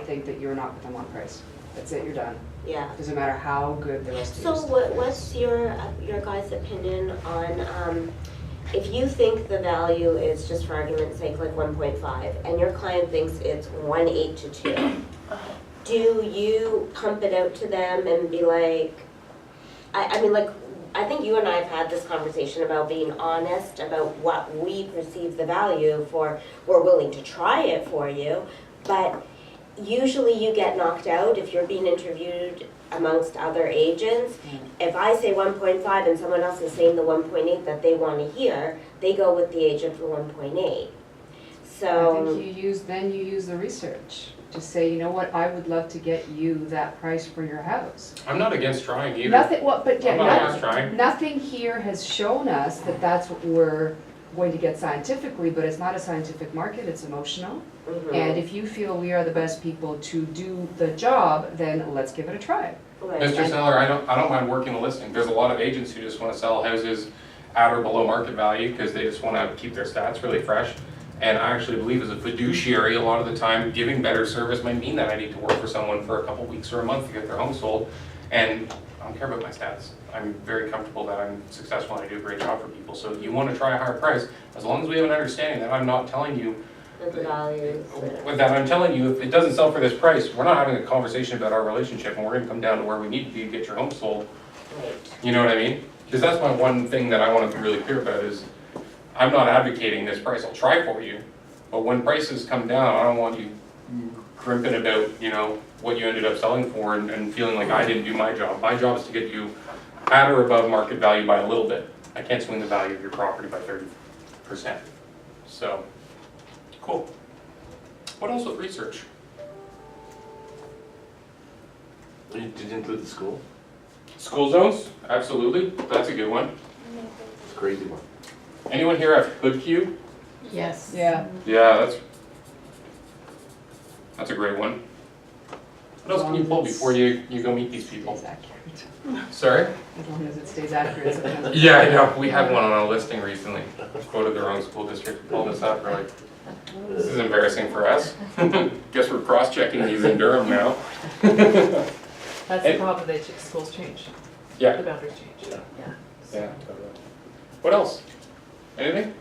think that you're not with them on price. That's it, you're done. Yeah. Doesn't matter how good the rest of So you is. what's your guys' opinion on, if you think the value is, just for argument's sake, like 1.5, and your client thinks it's 1.8 to 2, do you pump it out to them and be like, I mean, like, I think you and I have had this conversation about being honest about what we perceive the value for. We're willing to try it for you, but usually you get knocked out if you're being interviewed amongst other agents. If I say 1.5 and someone else is saying the 1.8 that they want to hear, they go with the agent for 1.8. So I think you use the research to say, you know what, I would love to get you that price for your house. I'm not against trying either. Nothing, well, but yeah, I'm not against trying. nothing here has shown us that that's what we're going to get scientifically, but it's not a scientific market, it's emotional. And if you feel we are the best people to do the job, then let's give it a try. right. Mr. Seller, I don't mind working a listing. There's a lot of agents who just want to sell houses at or below market value because they just want to keep their stats really fresh. And I actually believe as a fiduciary, a lot of the time, giving better service might mean that I need to work for someone for a couple weeks or a month to get their home sold. And I don't care about my stats. I'm very comfortable that I'm successful and I do a great job for people. So if you want to try a higher price, as long as we have an understanding that I'm not telling you, The values. that I'm telling you, if it doesn't sell for this price, we're not having a conversation about our relationship and we're gonna come down to where we need to be to get your home sold. Right. You know what I mean? Because that's my one thing that I want to be really clear about is, I'm not advocating this price, I'll try for you. But when prices come down, I don't want you crimping about, you know, what you ended up selling for and feeling like I didn't do my job. My job is to get you at or above market value by a little bit. I can't swing the value of your property by 30%. So, cool. What else with research? Did you include the school? School zones, absolutely, that's a good one. It's a crazy one. Anyone here have Hood Q? Yes. Yeah. Yeah, that's a great one. What else can you pull before you go meet these people? Stays accurate. Sorry? As long as it stays accurate. sometimes- Yeah, I know, we had one on a listing recently, quoted the wrong school district, called us up, we're like, this is embarrassing for us. Guess we're cross-checking these in Durham now. That's the problem, schools change. Yeah. The boundaries change. Yeah. Yeah. What else? Anything?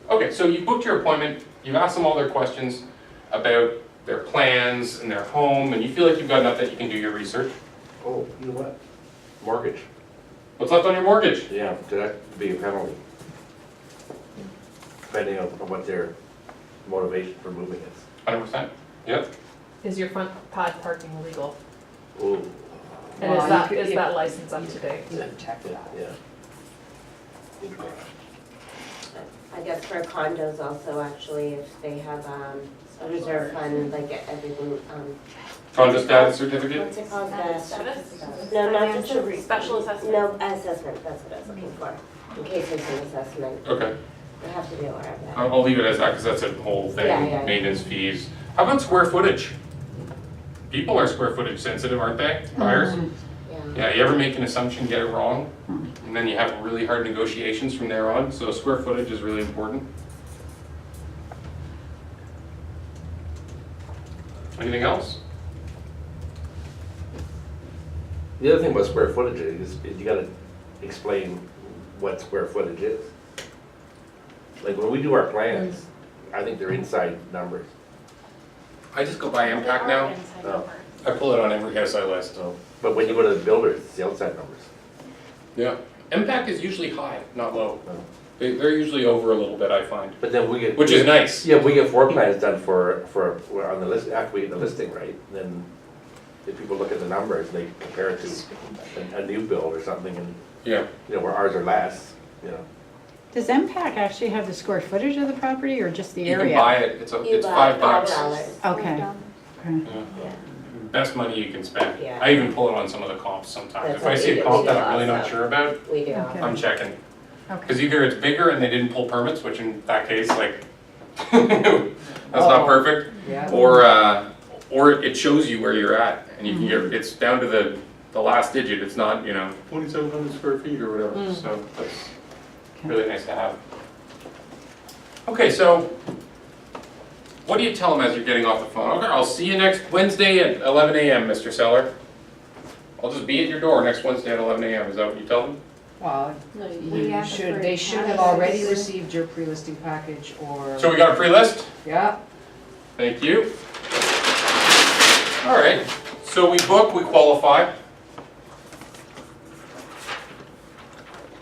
Okay, so you booked your appointment, you've asked them all their questions about their plans and their home, and you feel like you've got enough that you can do your research. Oh, you know what? Mortgage. What's left on your mortgage? Yeah, that would be a penalty. Depending on what their motivation for moving is. 100%? Yep. Is your front pad parking legal? Oh, And Well, you is could- that license up to date? You can check that. yeah. I guess for condos also, actually, if they have a reserve fund, like everything, Condo status certificate? what's it called? Status? No, not just a, Special assessment. no, assessment, that's what I was looking for, in case there's an assessment. Okay, I have to be aware of that. I'll leave it as that because that's a whole thing, Yeah. maintenance fees. How about square footage? People are square footage sensitive, aren't they, buyers? Yeah. Yeah, you ever make an assumption, get it wrong, and then you have really hard negotiations from there on, so square footage is really important. Anything else? The other thing about square footage is you gotta explain what square footage is. Like when we do our plans, I think they're inside numbers. I just go by impact now, Oh. I pull it on every house I list. So, but when you go to the builders, it's the outside numbers. Yeah. Impact is usually high, not low. Oh. They're usually over a little bit, I find, But then we get. which is nice. Yeah, we get floor plans done for on the list, after we get the listing, right? Then if people look at the numbers, they compare it to a new build or something and, Yeah. you know, where ours are less, you know. Does MPAC actually have the square footage of the property or just the You area? can buy it, it's You $5. buy $5. Okay. Yeah. Yeah. Best money you can spend. Yeah. I even pull it on some of the comps sometimes. That's If I what see we a do. comp We that do I'm really not also. sure about, We do. Okay. I'm checking. Okay. Because either it's bigger and they didn't pull permits, which in that case, like, that's not perfect, Yeah. or it shows you where you're at, and you can get, it's down to the last digit, it's not, you know, 2,700 square feet or whatever, so that's really nice to have. Okay, so, what do you tell them as you're getting off the phone? Okay, I'll see you next Wednesday at 11 a.m., Mr. Seller. I'll just be at your door next Wednesday at 11 a.m., is that what you tell them? Well, We you asked should, for they should have candidates. already received your pre-listing package or. So we got a pre-list? Yeah, Thank you. All right, so we book, we qualify.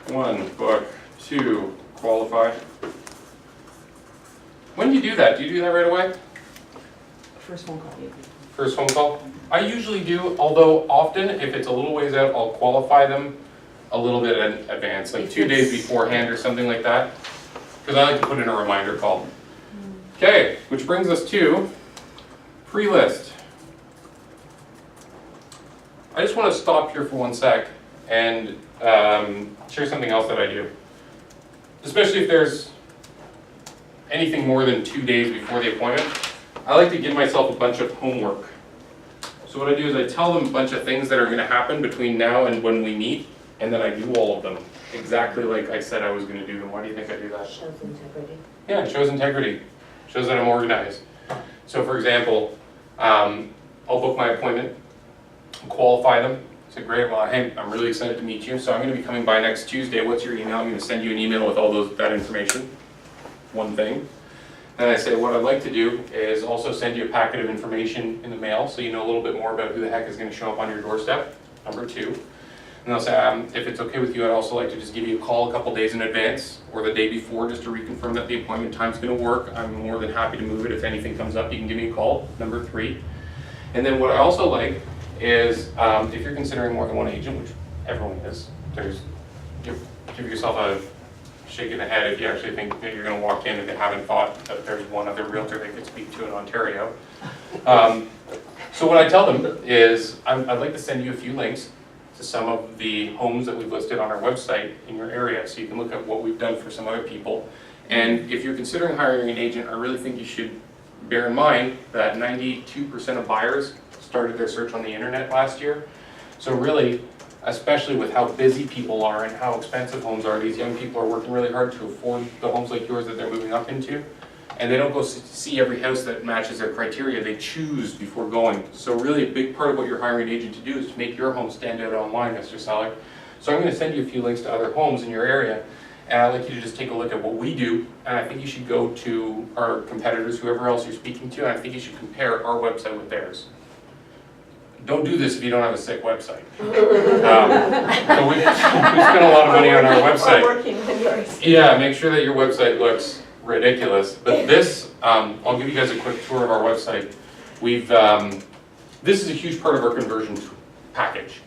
1, book, 2, qualify. When do you do that? Do you do that right away? first phone call. First phone call? I usually do, although often, if it's a little ways out, I'll qualify them a little bit in advance, like If 2 days it's- beforehand or something like that. Because I like to put in a reminder call. Okay, which brings us to pre-list. I just want to stop here for 1 sec and share something else that I do. Especially if there's anything more than 2 days before the appointment, I like to give myself a bunch of homework. So what I do is I tell them a bunch of things that are going to happen between now and when we meet, and then I do all of them. exactly like I said I was gonna do them. Why do you think I do that? Shows integrity. Yeah, it shows integrity, shows that I'm organized. So for example, I'll book my appointment, qualify them, say, great, well, hey, I'm really excited to meet you, so I'm gonna be coming by next Tuesday, what's your email? I'm gonna send you an email with all that information, one thing. Then I say, what I'd like to do is also send you a packet of information in the mail, so you know a little bit more about who the heck is gonna show up on your doorstep, number 2. And I'll say, if it's okay with you, I'd also like to just give you a call a couple days in advance or the day before just to reconfirm that the appointment time's gonna work. I'm more than happy to move it. If anything comes up, you can give me a call, number 3. And then what I also like is, if you're considering more than one agent, which everyone is, give yourself a shake in the head if you actually think that you're gonna walk in and you haven't thought that there's one other realtor they could speak to in Ontario. So what I tell them is, I'd like to send you a few links to some of the homes that we've listed on our website in your area, so you can look at what we've done for some other people. And if you're considering hiring an agent, I really think you should bear in mind that 92% of buyers started their search on the internet last year. So really, especially with how busy people are and how expensive homes are, these young people are working really hard to afford the homes like yours that they're moving up into. And they don't go see every house that matches their criteria, they choose before going. So really a big part of what you're hiring an agent to do is to make your home stand out online, Mr. Seller. So I'm gonna send you a few links to other homes in your area, and I'd like you to just take a look at what we do, and I think you should go to our competitors, whoever else you're speaking to, and I think you should compare our website with theirs. Don't do this if you don't have a sick website. So we spend a lot of money on our website. Working on yours. Yeah, make sure that your website looks ridiculous. But this, I'll give you guys a quick tour of our website. This is a huge part of our conversion package.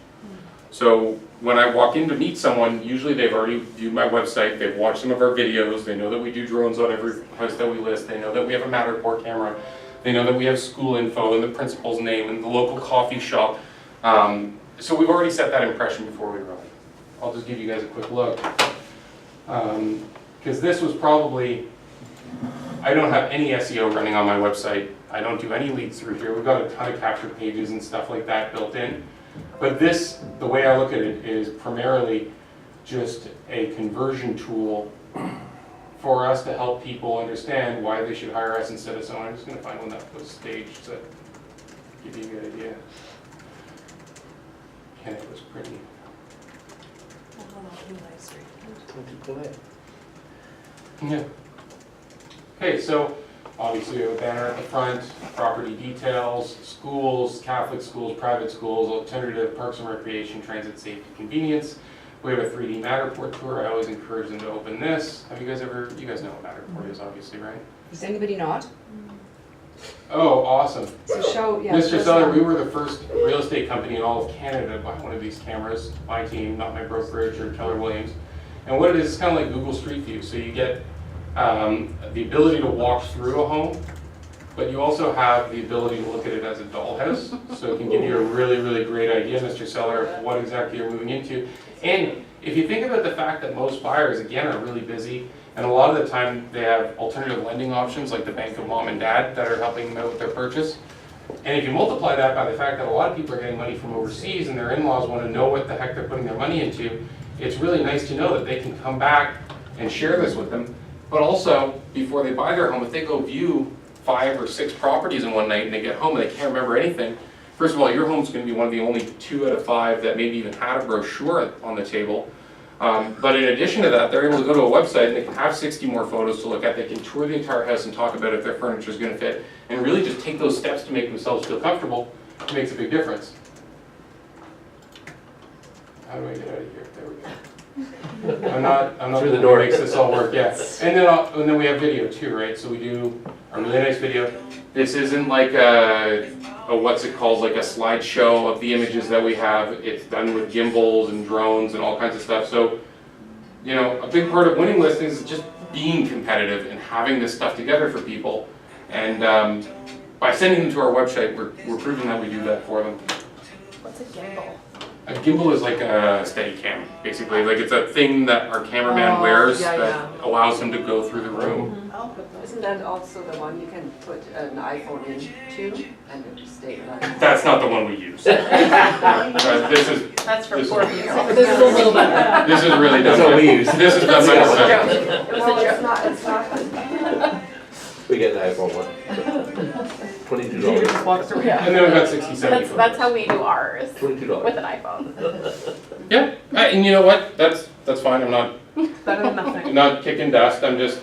So when I walk in to meet someone, usually they've already viewed my website, they've watched some of our videos, they know that we do drones on every house that we list, they know that we have a Matterport camera, they know that we have school info and the principal's name and the local coffee shop. So we've already set that impression before we run. I'll just give you guys a quick look. Because this was probably, I don't have any SEO running on my website. I don't do any leads through here. We've got a ton of capture pages and stuff like that built in. But this, the way I look at it, is primarily just a conversion tool for us to help people understand why they should hire us instead of someone. I'm just going to find one that was staged to give you a good idea. And it was pretty. Yeah. Okay, so obviously we have a banner at the front, property details, schools, Catholic schools, private schools, alternative, parks and recreation, transit, safety, convenience. We have a 3D Matterport tour. I always encourage them to open this. Have you guys ever, you guys know what Matterport is, obviously, right? Does anybody not? Oh, awesome. So show, yeah. Mr. show Seller, some. we were the first real estate company in all of Canada to buy one of these cameras. My team, not my brokerage or Keller Williams. And what it is, it's kind of like Google Street View. So you get the ability to walk through a home, but you also have the ability to look at it as a dollhouse. So it can give you a really, really great idea, Mr. Seller, of what exactly you're moving into. And if you think about the fact that most buyers, again, are really busy, and a lot of the time they have alternative lending options like the bank of mom and dad that are helping them out with their purchase. And if you multiply that by the fact that a lot of people are getting money from overseas and their in-laws want to know what the heck they're putting their money into, it's really nice to know that they can come back and share this with them. But also, before they buy their home, if they go view 5 or 6 properties in one night and they get home and they can't remember anything, first of all, your home's going to be one of the only 2 out of 5 that maybe even had a brochure on the table. But in addition to that, they're able to go to a website and they can have 60 more photos to look at. They can tour the entire house and talk about if their furniture is going to fit, and really just take those steps to make themselves feel comfortable. It makes a big difference. How do I get out of here? There we go. I'm not Through the the door. one who makes this all work, yeah. And then we have video too, right? So we do a really nice video. This isn't like a what's it called, like a slideshow of the images that we have. It's done with gimbals and drones and all kinds of stuff. So, you know, a big part of winning listings is just being competitive and having this stuff together for people. And by sending them to our website, we're proving that we do that for them. What's a gimbal? A gimbal is like a steady cam, basically. Like it's a thing that our cameraman Oh, wears yeah, that allows him to go through the room. I'll put those. Isn't that also the one you can put an iPhone into and it just stay right? That's not the one we use. This is That's for This poor is- people. This is a little bit. this is really That's done. what we use. This is done by It was a professionals. joke. It was Well, a joke. it's not, We get an iPhone one. $22. Just walks around. And then we've got 60, 70 That's how we do ours, $22. with an iPhone. Yeah, and you know what? That's fine. I'm not Better than nothing. kicking dust. I'm just,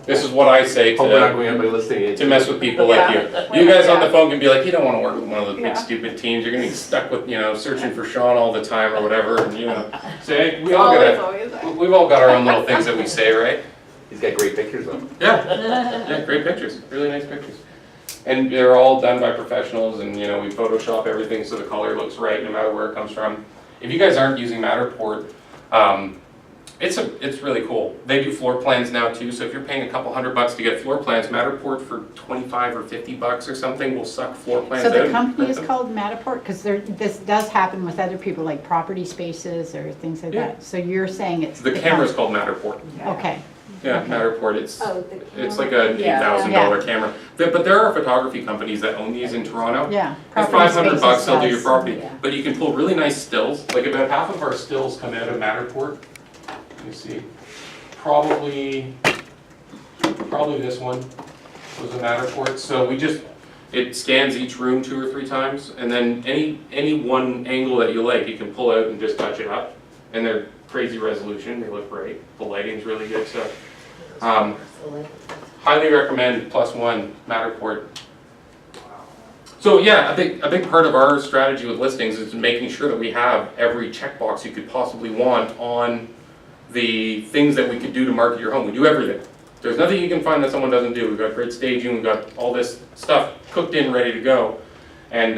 this is what I say Hope we're not to going up by listing to mess with people like you. Yeah. You guys on the phone can be like, you don't want to work with one of those Yeah. big stupid teams. You're gonna be stuck with, searching for Sean all the time or whatever. And say, hey, we all Always. we've all got our own little things that we say, right? He's got great pictures of them. Yeah, great pictures, really nice pictures. And they're all done by professionals, and we Photoshop everything so the color looks right no matter where it comes from. If you guys aren't using Matterport, it's really cool. They do floor plans now too, so if you're paying a couple $100 to get floor plans, Matterport for 25 or $50 or something will suck floor plans So out. the company is called Matterport, because this does happen with other people, like Property Spaces or things like Yeah. that. So you're saying it's. The camera's called Matterport. Okay, Yeah, Okay. Matterport, it's oh, the it's like a $8,000 camera. But there are photography companies that own these in Toronto. yeah. For Property $500, Spaces they'll do your does. property, Yeah. but you can pull really nice stills. Like about half of our stills come out of Matterport. Let me see. Probably this one was a Matterport. So it scans each room 2 or 3 times, and then any one angle that you like, you can pull out and just touch it up. And they're crazy resolution. They look great. The lighting's really good. So, highly recommend +1 Matterport. So yeah, a big part of our strategy with listings is making sure that we have every checkbox you could possibly want on the things that we could do to market your home. We do everything. There's nothing you can find that someone doesn't do. We've got great staging, we've got all this stuff cooked in, ready to go. And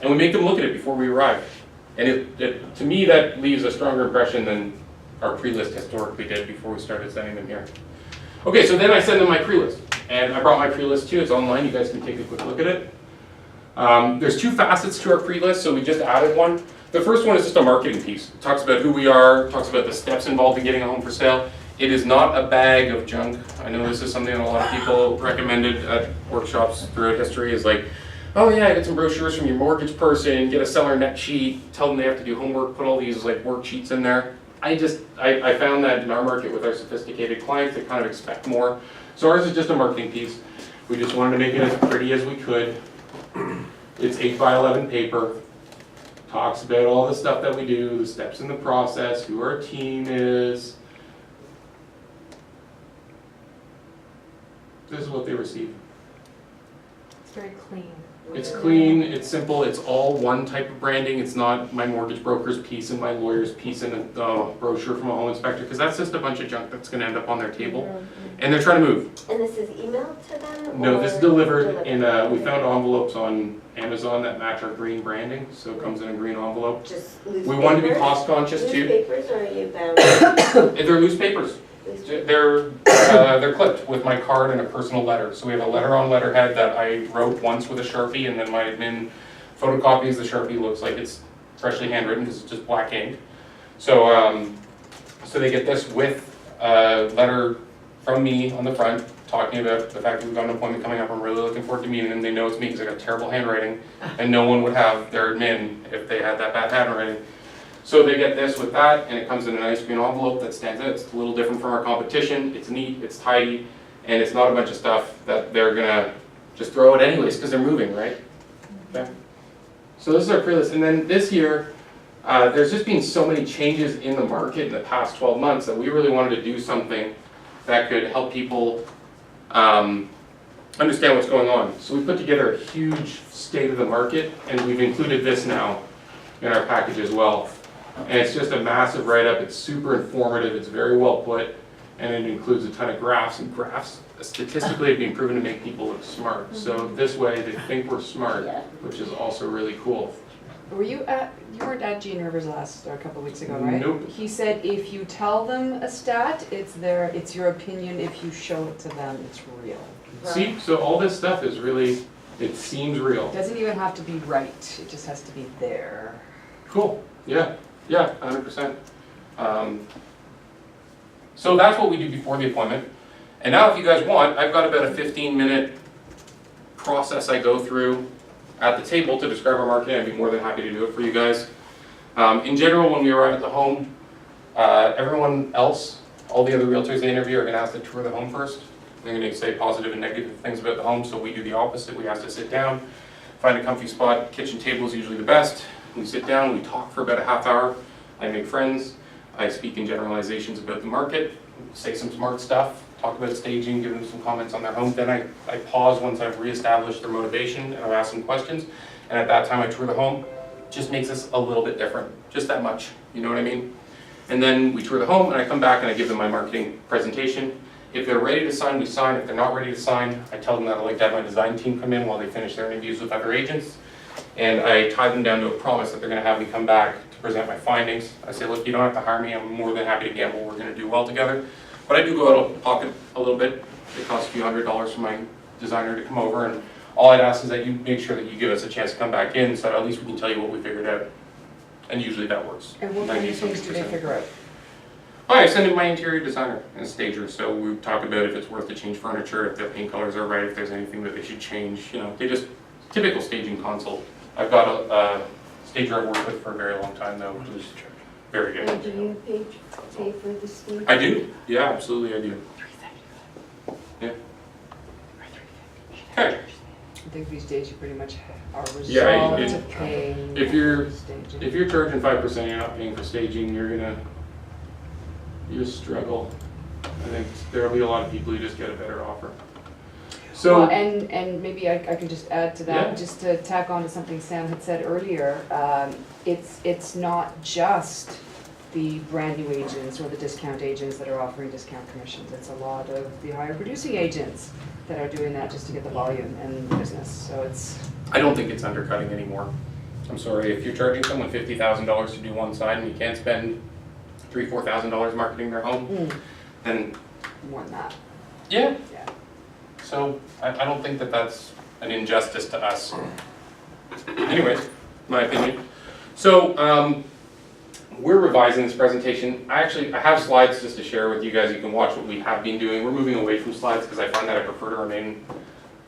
we make them look at it before we arrive. And to me, that leaves a stronger impression than our pre-list historically did before we started sending them here. Okay, so then I send them my pre-list. And I brought my pre-list too, it's online, you guys can take a quick look at it. There's 2 facets to our pre-list, so we just added one. The first one is just a marketing piece. It talks about who we are, talks about the steps involved in getting a home for sale. It is not a bag of junk. I know this is something that a lot of people recommended at workshops throughout history, is like, oh yeah, get some brochures from your mortgage person, get a seller net sheet, tell them they have to do homework, put all these like worksheets in there. I found that in our market with our sophisticated clients, they kind of expect more. So ours is just a marketing piece. We just wanted to make it as pretty as we could. It's 8 by 11 paper. Talks about all the stuff that we do, the steps in the process, who our team is. This is what they receive. It's very clean. It's clean, it's simple, it's all one type of branding. It's not my mortgage broker's piece and my lawyer's piece and a brochure from a home inspector, because that's just a bunch of junk that's gonna end up on their table. And they're trying to move. And this is emailed to them? No, this is or delivered in we found envelopes on Amazon that match our green branding, so it comes in a green envelope. Just loose We wanted to be papers? cost conscious too. Loose papers, or are you bound? They're loose papers. Loose papers? They're clipped with my card and a personal letter. So we have a letter on letterhead that I wrote once with a Sharpie, and then my admin photocopies the Sharpie. Looks like it's freshly handwritten because it's just black ink. So so they get this with a letter from me on the front talking about the fact that we've got an appointment coming up. I'm really looking forward to meeting them. They know it's me because I got terrible handwriting, and no one would have their admin if they had that bad handwriting. So they get this with that, and it comes in a nice green envelope that stands out. It's a little different from our competition. It's neat, it's tidy, and it's not a bunch of stuff that they're gonna just throw out anyways because they're moving, right? Okay. So this is our pre-list, and then this year, there's just been so many changes in the market in the past 12 months that we really wanted to do something that could help people understand what's going on. So we put together a huge state of the market, and we've included this now in our package as well. And it's just a massive write-up. It's super informative. It's very well put, and it includes a ton of graphs. And graphs statistically have been proven to make people look smart. So this way, they think we're smart, which is also really cool. You weren't at Gene Rivers a couple of weeks ago, right? Nope. He said if you tell them a stat, it's your opinion. If you show it to them, it's real. See, so all this stuff is really, it seems real. It doesn't even have to be right. It just has to be there. Cool, yeah, 100%. So that's what we do before the appointment. And now if you guys want, I've got about a 15-minute process I go through at the table to describe our marketing. I'd be more than happy to do it for you guys. In general, when we arrive at the home, everyone else, all the other realtors they interview are gonna ask to tour the home first. They're gonna say positive and negative things about the home, so we do the opposite. We ask to sit down, find a comfy spot. Kitchen table is usually the best. We sit down, we talk for about a half hour. I make friends. I speak in generalizations about the market, say some smart stuff, talk about staging, give them some comments on their home. Then I pause once I've reestablished their motivation and I've asked some questions. And at that time I tour the home. Just makes us a little bit different, just that much, you know what I mean? And then we tour the home and I come back and I give them my marketing presentation. If they're ready to sign, we sign. If they're not ready to sign, I tell them that I'd like to have my design team come in while they finish their interviews with other agents. And I tie them down to a promise that they're gonna have me come back to present my findings. I say, look, you don't have to hire me. I'm more than happy to gamble. We're gonna do well together. But I do go out of pocket a little bit. It costs a few $100s for my designer to come over. And all I'd ask is that you make sure that you give us a chance to come back in so that at least we can tell you what we figured out. And usually that works. And what kind of things do they figure out? Oh, I send in my interior designer and stager, so we talk about if it's worth to change furniture, if the paint colors are right, if there's anything that they should change, you know, they just, typical staging consult. I've got a stager I've worked with for a very long time though, who's very good. And do you pay for the stage? I do, yeah, absolutely I do. Yeah. Okay. I think these days you pretty much are Yeah, resolved to paying if you're staging. If you're charging 5%, you're not paying for staging, you struggle. I think there'll be a lot of people who just get a better offer. So, Well, and maybe I can just add to that, Yeah. just to tack on to something Sam had said earlier, it's not just the brand new agents or the discount agents that are offering discount commissions. It's a lot of the higher producing agents that are doing that just to get the volume and the business. So it's, I don't think it's undercutting anymore. I'm sorry, if you're charging someone $50,000 to do one side and you can't spend $3,000-4,000 marketing their home, then more than that. yeah. Yeah. So I don't think that that's an injustice to us. Anyways, my opinion. So we're revising this presentation. I have slides just to share with you guys. You can watch what we have been doing. We're moving away from slides because I find that I prefer to remain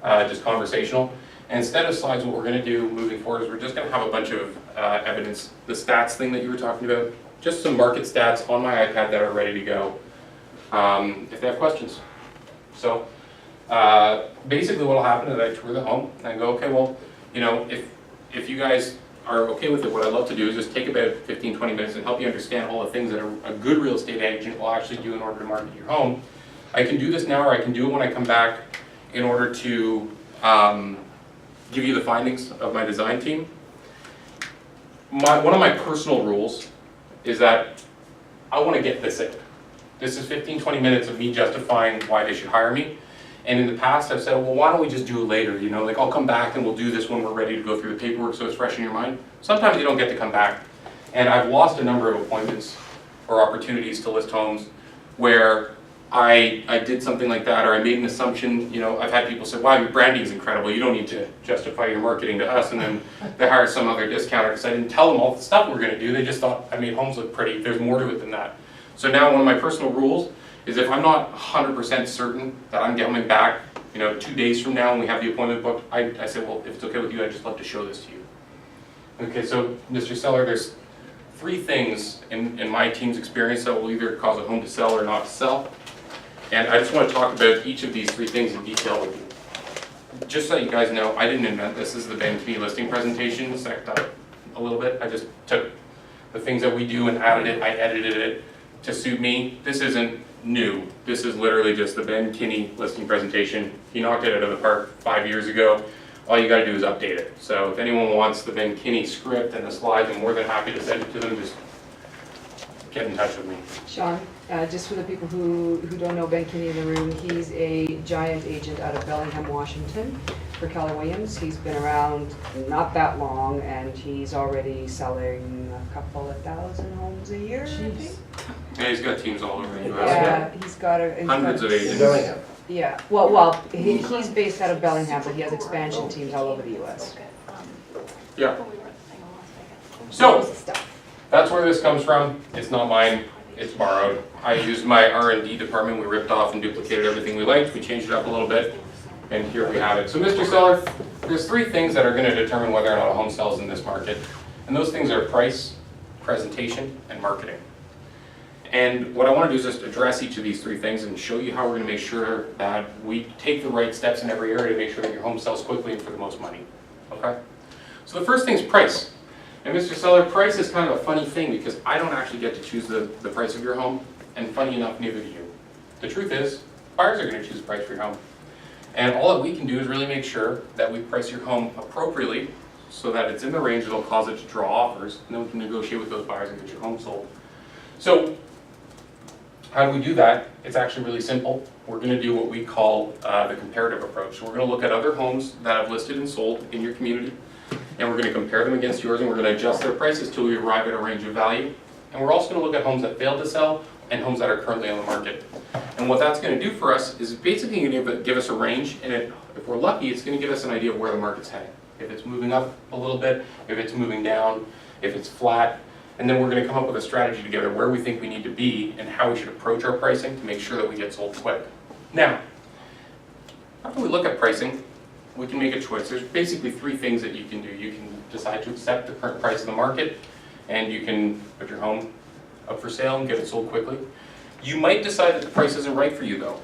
just conversational. And instead of slides, what we're going to do moving forward is we're just going to have a bunch of evidence. The stats thing that you were talking about, just some market stats on my iPad that are ready to go if they have questions. So basically what will happen is I tour the home and I go, okay, well, you know, if you guys are okay with it, what I'd love to do is just take about 15-20 minutes and help you understand all the things that a good real estate agent will actually do in order to market your home. I can do this now or I can do it when I come back in order to give you the findings of my design team. One of my personal rules is that I want to get this in. This is 15-20 minutes of me justifying why they should hire me. And in the past I've said, well, why don't we just do it later? You know, like I'll come back and we'll do this when we're ready to go through the paperwork so it's fresh in your mind. Sometimes you don't get to come back. And I've lost a number of appointments or opportunities to list homes where I did something like that or I made an assumption. You know, I've had people say, wow, your branding is incredible. You don't need to justify your marketing to us. And then they hire some other discounter because I didn't tell them all the stuff we're going to do. They just thought I made homes look pretty. There's more to it than that. So now one of my personal rules is if I'm not 100% certain that I'm coming back, you know, 2 days from now when we have the appointment booked, I say, well, if it's okay with you, I'd just love to show this to you. Okay, so Mr. Seller, there's 3 things in my team's experience that will either cause a home to sell or not to sell. And I just want to talk about each of these 3 things in detail with you. Just so you guys know, I didn't invent this. This is the Ben Key listing presentation, stacked up a little bit. I just took the things that we do and added it. I edited it to suit me. This isn't new. This is literally just the Ben Kinney listing presentation. He knocked it out of the park 5 years ago. All you got to do is update it. So if anyone wants the Ben Kinney script and the slides, I'm more than happy to send it to them. Just get in touch with me. Sean, just for the people who don't know Ben Kinney in the room, he's a giant agent out of Bellingham, Washington for Keller Williams. He's been around not that long and he's already selling a couple of thousand homes a year, I think. Yeah, he's got teams all over the U.S. Yeah, he's got Hundreds of agents. Bellingham. Yeah, well, he's based out of Bellingham, but he has expansion teams all over the U.S. Yeah. When we were at the thing in Las Vegas. So, stuff. that's where this comes from. It's not mine, it's borrowed. I used my R&D department, we ripped off and duplicated everything we liked, we changed it up a little bit, and here we have it. So Mr. Seller, there's 3 things that are gonna determine whether or not a home sells in this market. And those things are price, presentation, and marketing. And what I wanna do is just address each of these 3 things and show you how we're gonna make sure that we take the right steps in every area to make sure that your home sells quickly and for the most money, okay? So the first thing is price. And Mr. Seller, price is kind of a funny thing because I don't actually get to choose the price of your home, and funny enough, neither do you. The truth is, buyers are going to choose the price for your home. And all that we can do is really make sure that we price your home appropriately so that it's in the range that'll cause it to draw offers, and then we can negotiate with those buyers and get your home sold. So, how do we do that? It's actually really simple. We're going to do what we call the comparative approach. So we're going to look at other homes that have listed and sold in your community, and we're going to compare them against yours, and we're going to adjust their prices till we arrive at a range of value. And we're also going to look at homes that failed to sell and homes that are currently on the market. And what that's going to do for us is basically going to give us a range, and if we're lucky, it's going to give us an idea of where the market's heading. If it's moving up a little bit, if it's moving down, if it's flat, and then we're going to come up with a strategy together where we think we need to be and how we should approach our pricing to make sure that we get sold quick. Now, after we look at pricing, we can make a choice. There's basically 3 things that you can do. You can decide to accept the current price of the market, and you can put your home up for sale and get it sold quickly. You might decide that the price isn't right for you though.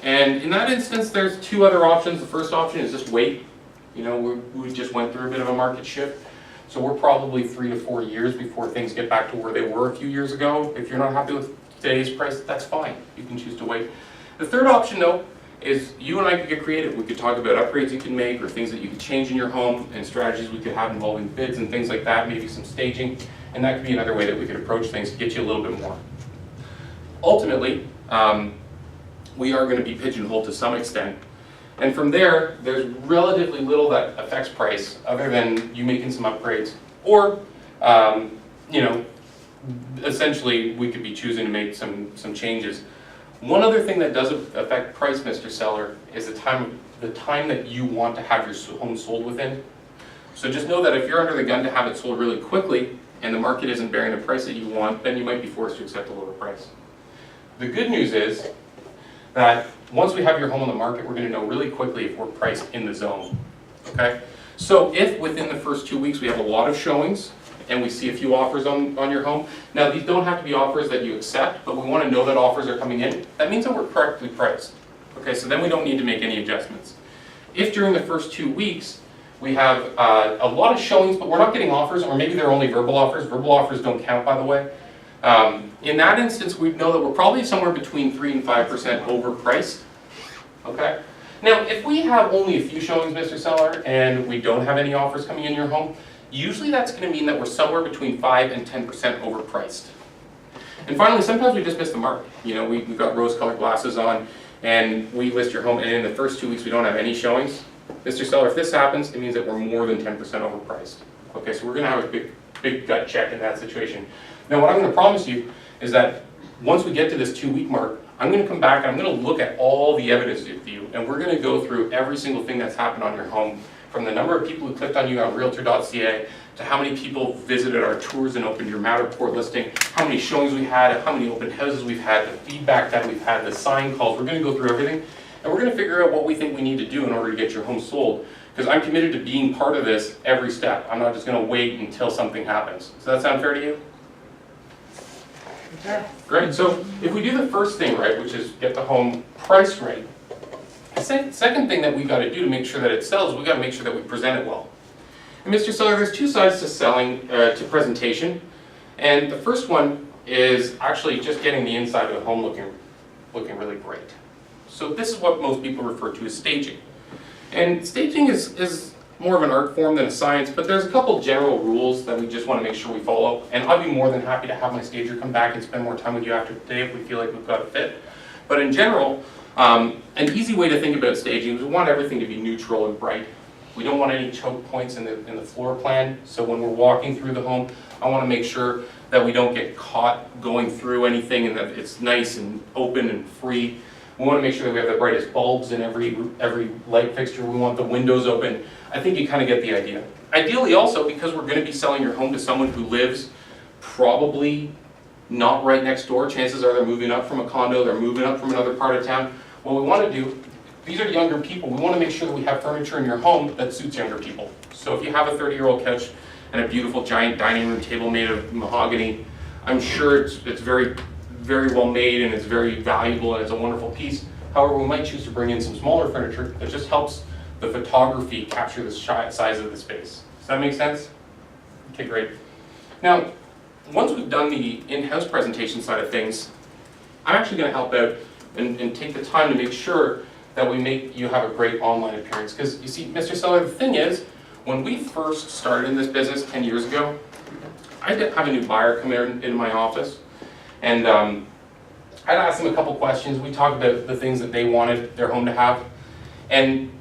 And in that instance, there's 2 other options. The first option is just wait. You know, we just went through a bit of a market shift. So we're probably 3 to 4 years before things get back to where they were a few years ago. If you're not happy with today's price, that's fine. You can choose to wait. The third option though, is you and I could get creative. We could talk about upgrades you can make or things that you could change in your home and strategies we could have involving bids and things like that, maybe some staging, and that could be another way that we could approach things to get you a little bit more. Ultimately, we are going to be pigeonholed to some extent, and from there, there's relatively little that affects price other than you making some upgrades, or you know, essentially we could be choosing to make some changes. One other thing that does affect price, Mr. Seller, is the time that you want to have your home sold within. So just know that if you're under the gun to have it sold really quickly and the market isn't bearing the price that you want, then you might be forced to accept a lower price. The good news is that once we have your home on the market, we're going to know really quickly if we're priced in the zone. Okay? So if within the first 2 weeks we have a lot of showings, and we see a few offers on your home. Now these don't have to be offers that you accept, but we want to know that offers are coming in. That means that we're correctly priced. Okay, so then we don't need to make any adjustments. If during the first 2 weeks we have a lot of showings, but we're not getting offers, or maybe they're only verbal offers don't count, by the way. In that instance, we know that we're probably somewhere between 3 and 5% overpriced. Okay? Now, if we have only a few showings, Mr. Seller, and we don't have any offers coming in your home, usually that's going to mean that we're somewhere between 5 and 10% overpriced. And finally, sometimes we just miss the mark. You know, we've got rose-colored glasses on, and we list your home, and in the first 2 weeks we don't have any showings. Mr. Seller, if this happens, it means that we're more than 10% overpriced. Okay, so we're going to have a big gut check in that situation. Now, what I'm going to promise you is that once we get to this 2 week mark, I'm going to come back and I'm going to look at all the evidence with you, and we're going to go through every single thing that's happened on your home, from the number of people who clicked on you on Realtor.ca to how many people visited our tours and opened your Matterport listing, how many showings we had, how many open houses we've had, the feedback that we've had, the sign calls. We're going to go through everything, and we're going to figure out what we think we need to do in order to get your home sold, because I'm committed to being part of this every step. I'm not just going to wait until something happens. Does that sound fair to you? Yeah. Great. So if we do the first thing right, which is get the home price right, the second thing that we got to do to make sure that it sells, we got to make sure that we present it well. And Mr. Seller, there's 2 sides to selling, to presentation, and the first one is actually just getting the inside of the home looking really great. So this is what most people refer to as staging. And staging is more of an art form than a science, but there's a couple general rules that we just want to make sure we follow, and I'd be more than happy to have my stager come back and spend more time with you after today if we feel like we've got a fit. But in general, an easy way to think about staging is we want everything to be neutral and bright. We don't want any choke points in the floor plan, so when we're walking through the home, I want to make sure that we don't get caught going through anything and that it's nice and open and free. We want to make sure that we have the brightest bulbs in every light fixture. We want the windows open. I think you kind of get the idea. Ideally also, because we're going to be selling your home to someone who lives probably not right next door. Chances are they're moving up from a condo, they're moving up from another part of town. What we want to do, these are younger people. We want to make sure that we have furniture in your home that suits younger people. So if you have a 30-year-old couch and a beautiful giant dining room table made of mahogany, I'm sure it's very, very well made and it's very valuable and it's a wonderful piece. However, we might choose to bring in some smaller furniture that just helps the photography capture the size of the space. Does that make sense? Okay, great. Now, once we've done the in-house presentation side of things, I'm actually going to help out and take the time to make sure that we make you have a great online appearance. Because you see, Mr. Seller, the thing is, when we first started in this business 10 years ago, I did have a new buyer come into my office, and I'd ask them a couple questions. We talked about the things that they wanted their home to have, and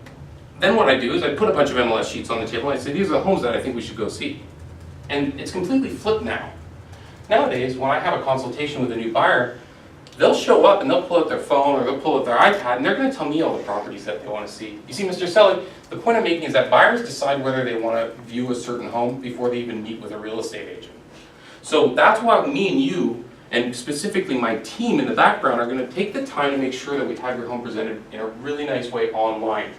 then what I do is I put a bunch of MLS sheets on the table and I say, these are the homes that I think we should go see. And it's completely flipped now. Nowadays, when I have a consultation with a new buyer, they'll show up and they'll pull out their phone or they'll pull out their iPad and they're going to tell me all the properties that they want to see. You see, Mr. Seller, the point I'm making is that buyers decide whether they want to view a certain home before they even meet with a real estate agent. So that's why me and you, and specifically my team in the background, are going to take the time to make sure that we have your home presented in a really nice way online.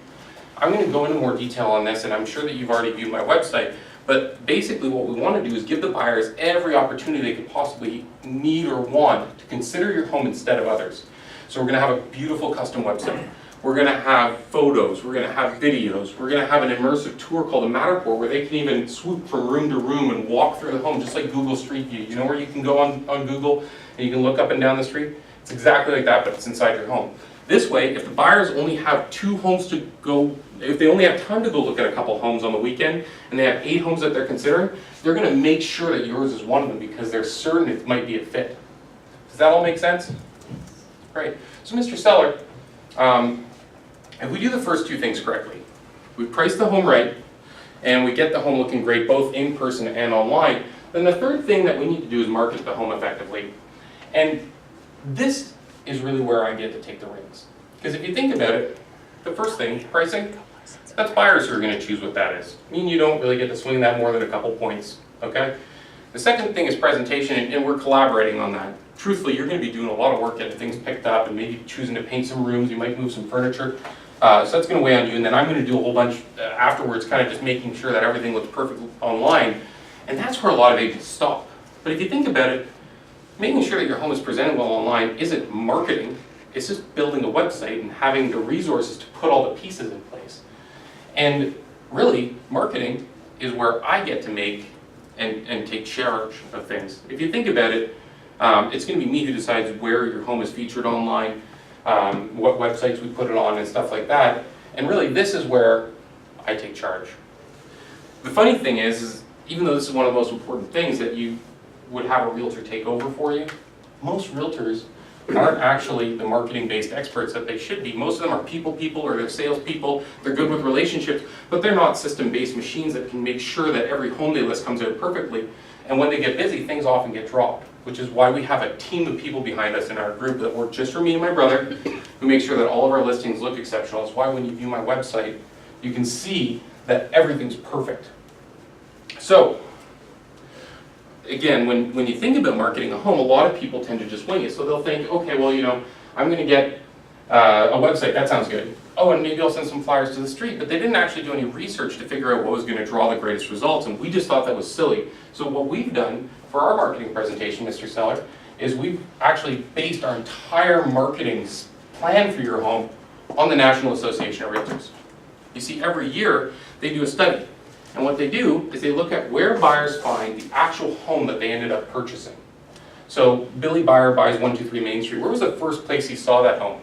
I'm going to go into more detail on this, and I'm sure that you've already viewed my website, but basically what we want to do is give the buyers every opportunity they could possibly need or want to consider your home instead of others. So we're going to have a beautiful custom website. We're going to have photos, we're going to have videos, we're going to have an immersive tour called a Matterport where they can even swoop from room to room and walk through the home just like Google Street View. You know where you can go on Google and you can look up and down the street? It's exactly like that, but it's inside your home. This way, if the buyers only have 2 homes to go, if they only have time to go look at a couple homes on the weekend, and they have 8 homes that they're considering, they're going to make sure that yours is one of them because they're certain it might be a fit. Does that all make sense? Great. So Mr. Seller, if we do the first 2 things correctly, we price the home right, and we get the home looking great both in person and online, then the third thing that we need to do is market the home effectively. And this is really where I get to take the reins. Because if you think about it, the first thing, pricing, that's buyers who are going to choose what that is. I mean, you don't really get to swing that more than a couple points, okay? The second thing is presentation, and we're collaborating on that. Truthfully, you're going to be doing a lot of work getting things picked up and maybe choosing to paint some rooms, you might move some furniture. So that's going to weigh on you, and then I'm going to do a whole bunch afterwards, kind of just making sure that everything looks perfect online. And that's where a lot of agents stop. But if you think about it, making sure that your home is presented well online isn't marketing, it's just building a website and having the resources to put all the pieces in place. And really, marketing is where I get to make and take charge of things. If you think about it, it's going to be me who decides where your home is featured online, what websites we put it on and stuff like that. And really, this is where I take charge. The funny thing is even though this is one of the most important things that you would have a realtor take over for you, most realtors aren't actually the marketing-based experts that they should be. Most of them are people or they're salespeople, they're good with relationships, but they're not system-based machines that can make sure that every home they list comes out perfectly. And when they get busy, things often get dropped, which is why we have a team of people behind us in our group that work just for me and my brother, who make sure that all of our listings look exceptional. It's why when you view my website, you can see that everything's perfect. So, again, when you think about marketing a home, a lot of people tend to just wing it. So they'll think, okay, well, you know, I'm going to get a website, that sounds good. Oh, and maybe I'll send some flyers to the street. But they didn't actually do any research to figure out what was going to draw the greatest results, and we just thought that was silly. So what we've done for our marketing presentation, Mr. Seller, is we've actually based our entire marketing plan for your home on the National Association of Realtors. You see, every year they do a study. And what they do is they look at where buyers find the actual home that they ended up purchasing. So Billy Buyer buys 123 Main Street. Where was the first place he saw that home?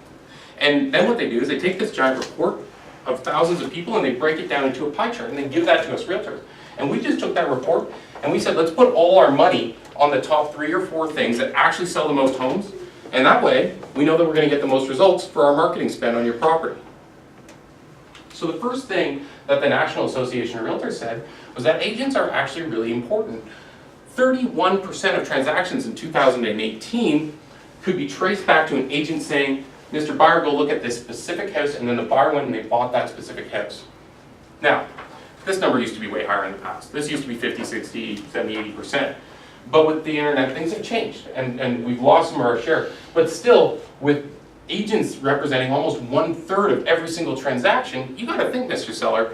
And then what they do is they take this giant report of thousands of people and they break it down into a pie chart and they give that to us realtors. And we just took that report and we said, let's put all our money on the top 3 or 4 things that actually sell the most homes. And that way, we know that we're going to get the most results for our marketing spend on your property. So the first thing that the National Association of Realtors said was that agents are actually really important. 31% of transactions in 2018 could be traced back to an agent saying, Mr. Buyer, go look at this specific house, and then the buyer went and they bought that specific house. Now, this number used to be way higher in the past. This used to be 50, 60, 70, 80%. But with the internet, things have changed, and we've lost some of our share. But still, with agents representing almost 1/3 of every single transaction, you gotta think, Mr. Seller,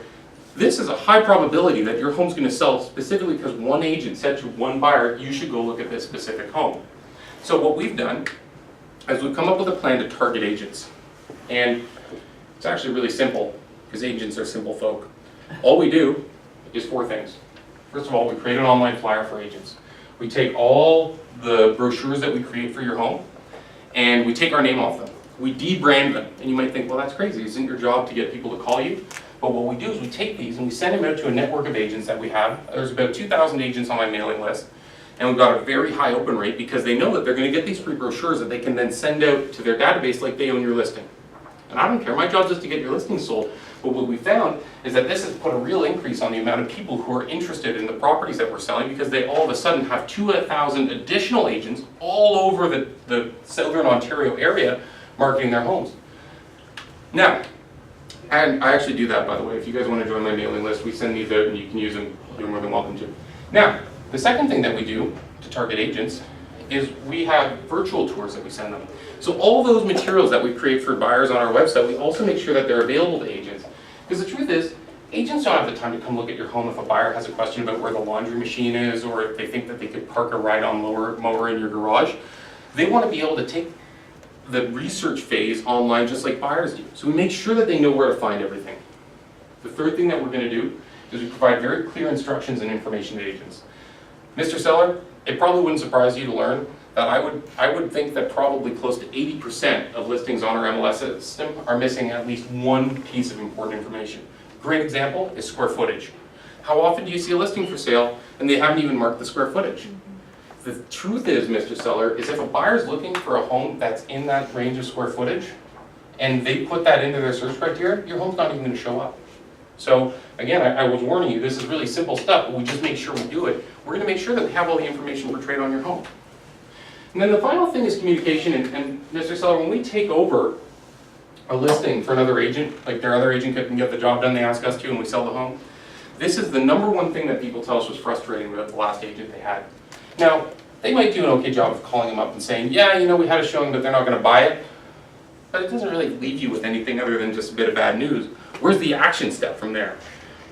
this is a high probability that your home's gonna sell specifically because one agent said to one buyer, you should go look at this specific home. So what we've done is we've come up with a plan to target agents. And it's actually really simple, because agents are simple folk. All we do is 4 things. First of all, we create an online flyer for agents. We take all the brochures that we create for your home, and we take our name off them. We debrand them. And you might think, well, that's crazy. Isn't your job to get people to call you? But what we do is we take these and we send them out to a network of agents that we have. There's about 2,000 agents on my mailing list. And we've got a very high open rate because they know that they're going to get these free brochures that they can then send out to their database like they own your listing. And I don't care. My job is just to get your listing sold. But what we found is that this has put a real increase on the amount of people who are interested in the properties that we're selling because they all of a sudden have 2,000 additional agents all over the Southern Ontario area marketing their homes. Now, and I actually do that, by the way. If you guys want to join my mailing list, we send these out and you can use them. You're more than welcome to. Now, the second thing that we do to target agents is we have virtual tours that we send them. So all those materials that we create for buyers on our website, we also make sure that they're available to agents. Because the truth is, agents don't have the time to come look at your home if a buyer has a question about where the laundry machine is or if they think that they could park a ride-on mower in your garage. They want to be able to take the research phase online just like buyers do. So we make sure that they know where to find everything. The third thing that we're going to do is we provide very clear instructions and information to agents. Mr. Seller, it probably wouldn't surprise you to learn that I would think that probably close to 80% of listings on our MLS system are missing at least one piece of important information. Great example is square footage. How often do you see a listing for sale and they haven't even marked the square footage? The truth is, Mr. Seller, is if a buyer's looking for a home that's in that range of square footage and they put that into their search criteria, your home's not even going to show up. So again, I was warning you, this is really simple stuff, but we just make sure we do it. We're going to make sure that we have all the information portrayed on your home. And then the final thing is communication. And Mr. Seller, when we take over a listing for another agent, like their other agent couldn't get the job done they ask us to and we sell the home, this is the #1 thing that people tell us was frustrating about the last agent they had. Now, they might do an okay job of calling them up and saying, yeah, you know, we had a showing, but they're not going to buy it. But it doesn't really leave you with anything other than just a bit of bad news. Where's the action step from there?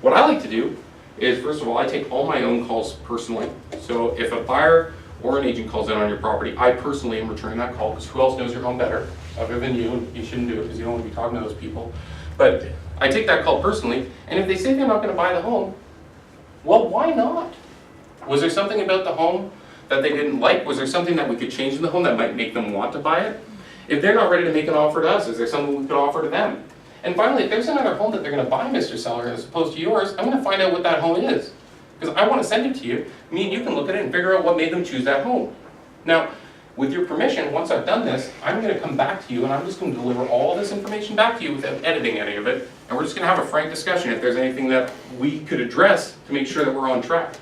What I like to do is, first of all, I take all my own calls personally. So if a buyer or an agent calls in on your property, I personally am returning that call because who else knows your home better other than you? And you shouldn't do it because you don't want to be talking to those people. But I take that call personally, and if they say they're not going to buy the home, well, why not? Was there something about the home that they didn't like? Was there something that we could change in the home that might make them want to buy it? If they're not ready to make an offer to us, is there something we could offer to them? And finally, if there's another home that they're going to buy, Mr. Seller, as opposed to yours, I'm going to find out what that home is. Because I want to send it to you. Me and you can look at it and figure out what made them choose that home. Now, with your permission, once I've done this, I'm going to come back to you and I'm just going to deliver all this information back to you without editing any of it. And we're just going to have a frank discussion if there's anything that we could address to make sure that we're on track.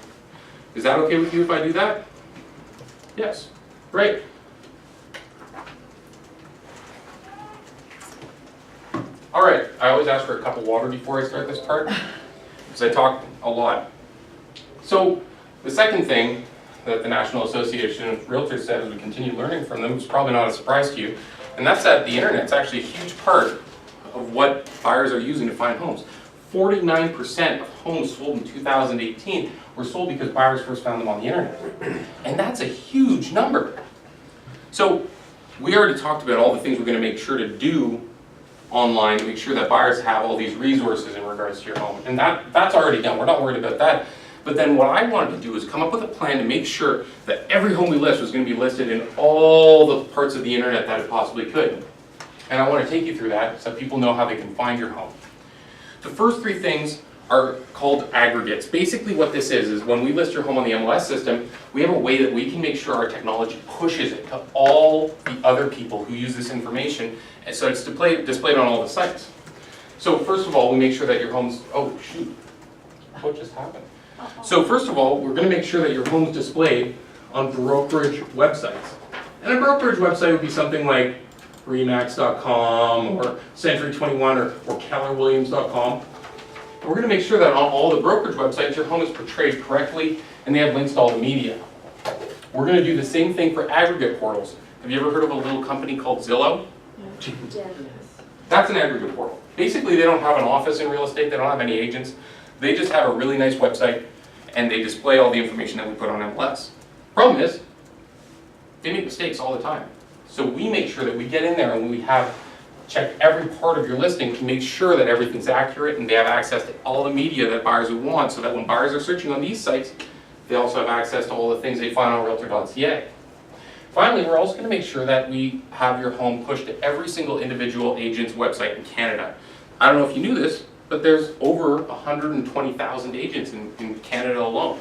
Is that okay with you if I do that? Yes. Great. All right, I always ask for a cup of water before I start this part, because I talk a lot. So the second thing that the National Association of Realtors said as we continue learning from them, is probably not a surprise to you, and that's that the internet's actually a huge part of what buyers are using to find homes. 49% of homes sold in 2018 were sold because buyers first found them on the internet. And that's a huge number. So we already talked about all the things we're going to make sure to do online to make sure that buyers have all these resources in regards to your home. And that's already done. We're not worried about that. But then what I wanted to do is come up with a plan to make sure that every home we list was going to be listed in all the parts of the internet that it possibly could. And I want to take you through that so people know how they can find your home. The first 3 things are called aggregates. Basically what this is when we list your home on the MLS system, we have a way that we can make sure our technology pushes it to all the other people who use this information, and so it's displayed on all the sites. So first of all, we make sure that your home's, oh shoot, what just happened? So first of all, we're going to make sure that your home's displayed on brokerage websites. And a brokerage website would be something like Remax.com or Century 21 or KellerWilliams.com. We're going to make sure that on all the brokerage websites your home is portrayed correctly and they have links to all the media. We're going to do the same thing for aggregate portals. Have you ever heard of a little company called Zillow? That's an aggregate portal. Basically, they don't have an office in real estate, they don't have any agents. They just have a really nice website and they display all the information that we put on MLS. Problem is, they make mistakes all the time. So we make sure that we get in there and we have checked every part of your listing to make sure that everything's accurate and they have access to all the media that buyers would want, so that when buyers are searching on these sites, they also have access to all the things they find on Realtor.ca. Finally, we're also going to make sure that we have your home pushed to every single individual agent's website in Canada. I don't know if you knew this, but there's over 120,000 agents in Canada alone.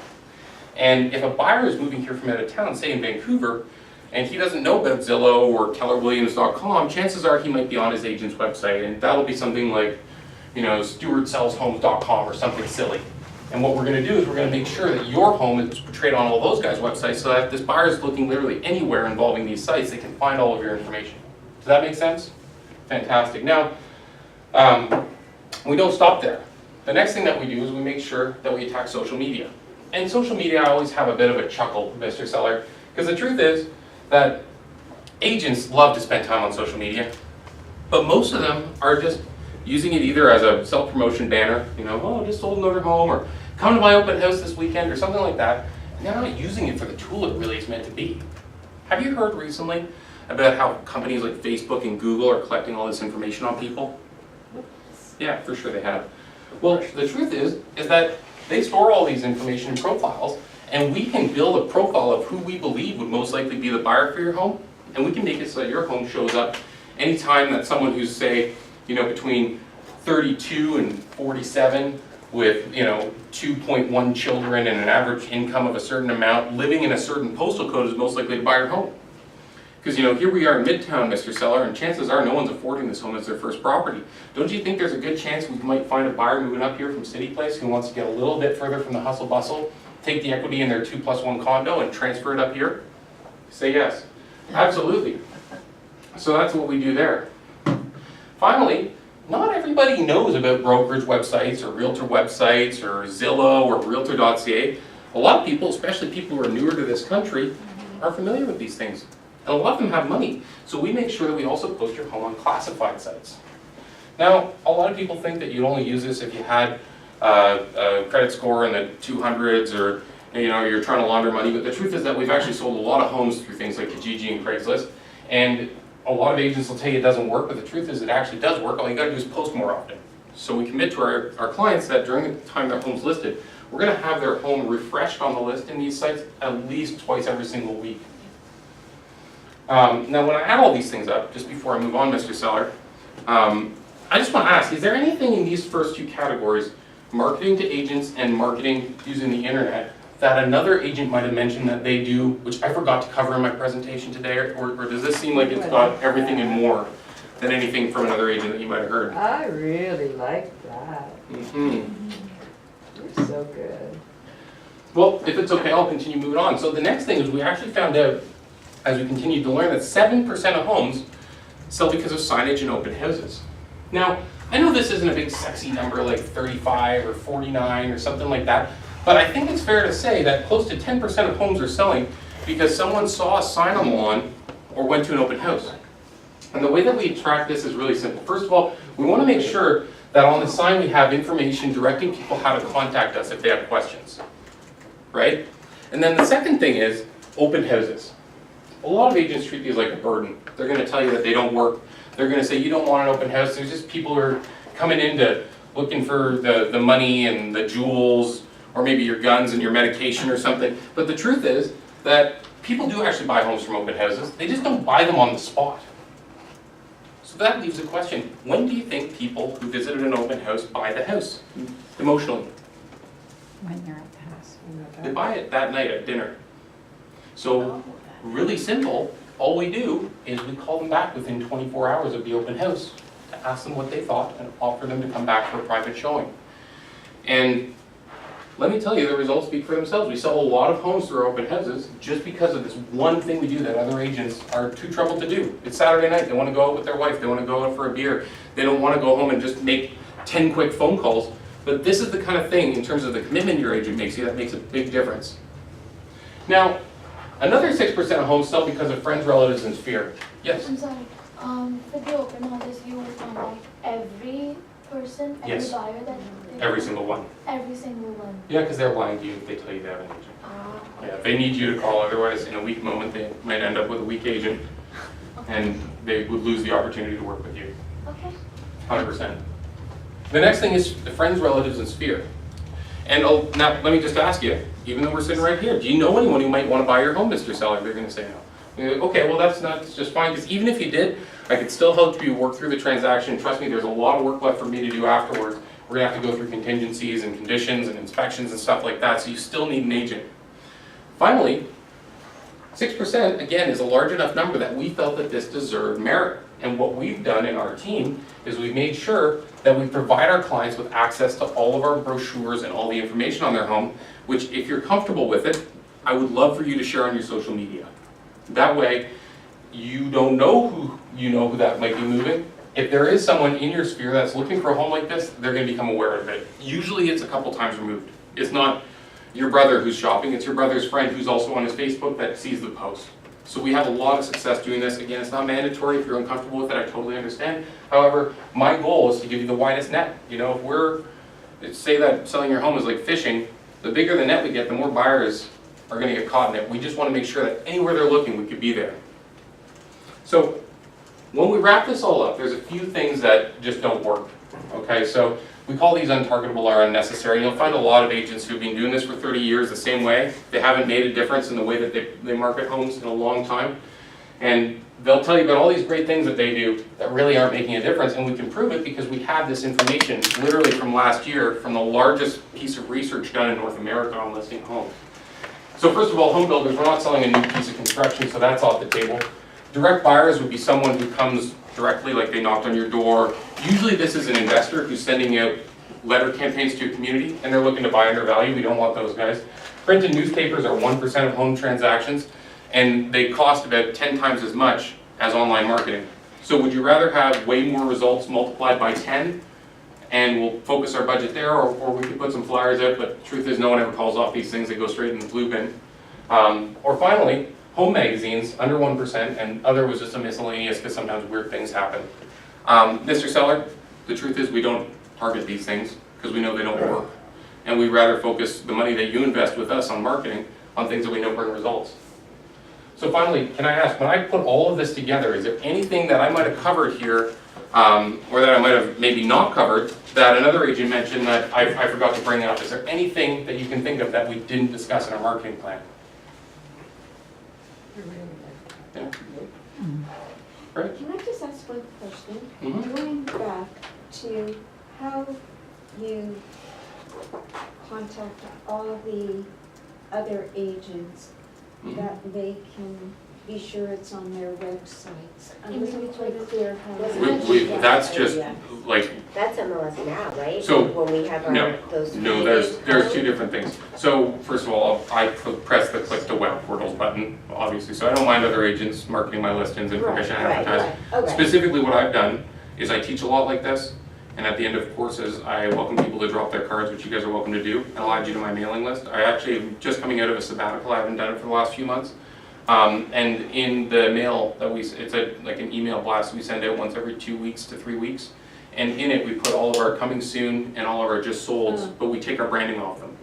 And if a buyer is moving here from out of town, say in Vancouver, and he doesn't know about Zillow or KellerWilliams.com, chances are he might be on his agent's website, and that'll be something like, StewartSellsHomes.com or something silly. And what we're going to do is we're going to make sure that your home is portrayed on all those guys' websites, so that if this buyer is looking literally anywhere involving these sites, they can find all of your information. Does that make sense? Fantastic. Now, we don't stop there. The next thing that we do is we make sure that we attack social media. And social media, I always have a bit of a chuckle, Mr. Seller, because the truth is that agents love to spend time on social media, but most of them are just using it either as a self-promotion banner, oh, just sold another home, or come to my open house this weekend, or something like that, and they're not using it for the tool it really is meant to be. Have you heard recently about how companies like Facebook and Google are collecting all this information on people? Yeah, for sure they have. Well, the truth is that they store all these information in profiles, and we can build a profile of who we believe would most likely be the buyer for your home, and we can make it so that your home shows up anytime that someone who's, say, between 32 and 47 with, 2.1 children and an average income of a certain amount, living in a certain postal code is most likely to buy your home. Because, here we are in Midtown, Mr. Seller, and chances are no one's affording this home as their first property. Don't you think there's a good chance we might find a buyer moving up here from City Place who wants to get a little bit further from the hustle bustle, take the equity in their 2+1 condo and transfer it up here? Say yes. Absolutely. So that's what we do there. Finally, not everybody knows about brokerage websites or realtor websites or Zillow or Realtor.ca. A lot of people, especially people who are newer to this country, are familiar with these things. And a lot of them have money. So we make sure that we also post your home on classified sites. Now, a lot of people think that you'd only use this if you had a credit score in the 200s or you're trying to launder money. But the truth is that we've actually sold a lot of homes through things like Kijiji and Craigslist. And a lot of agents will tell you it doesn't work, but the truth is it actually does work. All you gotta do is post more often. So we commit to our clients that during the time their home's listed, we're gonna have their home refreshed on the list in these sites at least twice every single week. Now when I add all these things up, just before I move on, Mr. Seller, I just wanna ask, is there anything in these first two categories, marketing to agents and marketing using the internet, that another agent might have mentioned that they do, which I forgot to cover in my presentation today, or does this seem like it's got everything and more than anything from another agent that you might have heard? I really like that. You're so good. Well, if it's okay, I'll continue moving on. So the next thing is we actually found out, as we continued to learn, that 7% of homes sell because of signage and open houses. Now, I know this isn't a big sexy number like 35 or 49 or something like that, but I think it's fair to say that close to 10% of homes are selling because someone saw a sign on the lawn or went to an open house. And the way that we track this is really simple. First of all, we want to make sure that on the sign we have information directing people how to contact us if they have questions, right? And then the second thing is open houses. A lot of agents treat these like a burden. They're going to tell you that they don't work. They're going to say you don't want an open house. There's just people who are coming in to looking for the money and the jewels, or maybe your guns and your medication or something. But the truth is that people do actually buy homes from open houses. They just don't buy them on the spot. So that leaves a question. When do you think people who visited an open house buy the house emotionally? When they're at the house. They buy it that night at dinner. So really simple, all we do is we call them back within 24 hours of the open house to ask them what they thought and offer them to come back for a private showing. And let me tell you, the results speak for themselves. We sell a lot of homes through our open houses just because of this one thing we do that other agents are too troubled to do. It's Saturday night, they want to go out with their wife, they want to go out for a beer, they don't want to go home and just make 10 quick phone calls. But this is the kind of thing, in terms of the commitment your agent makes you, that makes a big difference. Now, another 6% of homes sell because of friends, relatives, and fear. Yes? I'm sorry, for the open houses, you like every person, every Yes. buyer that they Every single one. every single one. Yeah, because they're lying to you if they tell you they have an agent. Ah, Yeah, they need you to call, otherwise in a weak moment they might end up with a weak agent and they would lose the opportunity to work with you, okay. 100%. The next thing is the friends, relatives, and sphere. And now let me just ask you, even though we're sitting right here, do you know anyone who might want to buy your home, Mr. Seller? They're going to say no. You're like, okay, well that's just fine, because even if you did, I could still help you work through the transaction. Trust me, there's a lot of work left for me to do afterwards. We're going to have to go through contingencies and conditions and inspections and stuff like that, so you still need an agent. Finally, 6% again is a large enough number that we felt that this deserved merit. And what we've done in our team is we've made sure that we provide our clients with access to all of our brochures and all the information on their home, which if you're comfortable with it, I would love for you to share on your social media. That way, you don't know who that might be moving. If there is someone in your sphere that's looking for a home like this, they're going to become aware of it. Usually it's a couple times removed. It's not your brother who's shopping, it's your brother's friend who's also on his Facebook that sees the post. So we have a lot of success doing this. Again, it's not mandatory. If you're uncomfortable with it, I totally understand. However, my goal is to give you the widest net. You know, if we're, say that selling your home is like fishing, the bigger the net we get, the more buyers are going to get caught in it. We just want to make sure that anywhere they're looking, we could be there. So when we wrap this all up, there's a few things that just don't work. Okay, so we call these untargetable or unnecessary. You'll find a lot of agents who've been doing this for 30 years the same way. They haven't made a difference in the way that they market homes in a long time. And they'll tell you about all these great things that they do that really aren't making a difference. And we can prove it because we have this information literally from last year from the largest piece of research done in North America on listing homes. So first of all, home builders, we're not selling a new piece of construction, so that's off the table. Direct buyers would be someone who comes directly, like they knocked on your door. Usually this is an investor who's sending out letter campaigns to your community and they're looking to buy under value. We don't want those guys. Print and newspapers are 1% of home transactions and they cost about 10 times as much as online marketing. So would you rather have way more results multiplied by 10 and we'll focus our budget there, or we could put some flyers out, but the truth is no one ever calls off these things, they go straight in the blue bin. Or finally, home magazines, under 1%, and other was just a miscellaneous because sometimes weird things happen. Mr. Seller, the truth is we don't target these things because we know they don't work. And we'd rather focus the money that you invest with us on marketing on things that we know bring results. So finally, can I ask, when I put all of this together, is there anything that I might have covered here, or that I might have maybe not covered, that another agent mentioned that I forgot to bring up? Is there anything that you can think of that we didn't discuss in our marketing plan? Yeah. Right? Can I just ask one question? Mhm. Going back to how you contact all the other agents that they can be sure it's on their websites. I wasn't quite clear how. That's just like, That's MLS now, right? So, When we have our, those. no, there's two different things. So first of all, I press the click to web portals button, obviously, so I don't mind other agents marketing my listings and permission to advertise. Okay. Specifically what I've done is I teach a lot like this, and at the end of courses, I welcome people to drop their cards, which you guys are welcome to do, and I'll add you to my mailing list. I actually am just coming out of a sabbatical, I haven't done it for the last few months. And in the mail that it's like an email blast we send out once every 2 weeks to 3 weeks. And in it, we put all of our coming soon and all of our just solds, but we take our branding off them.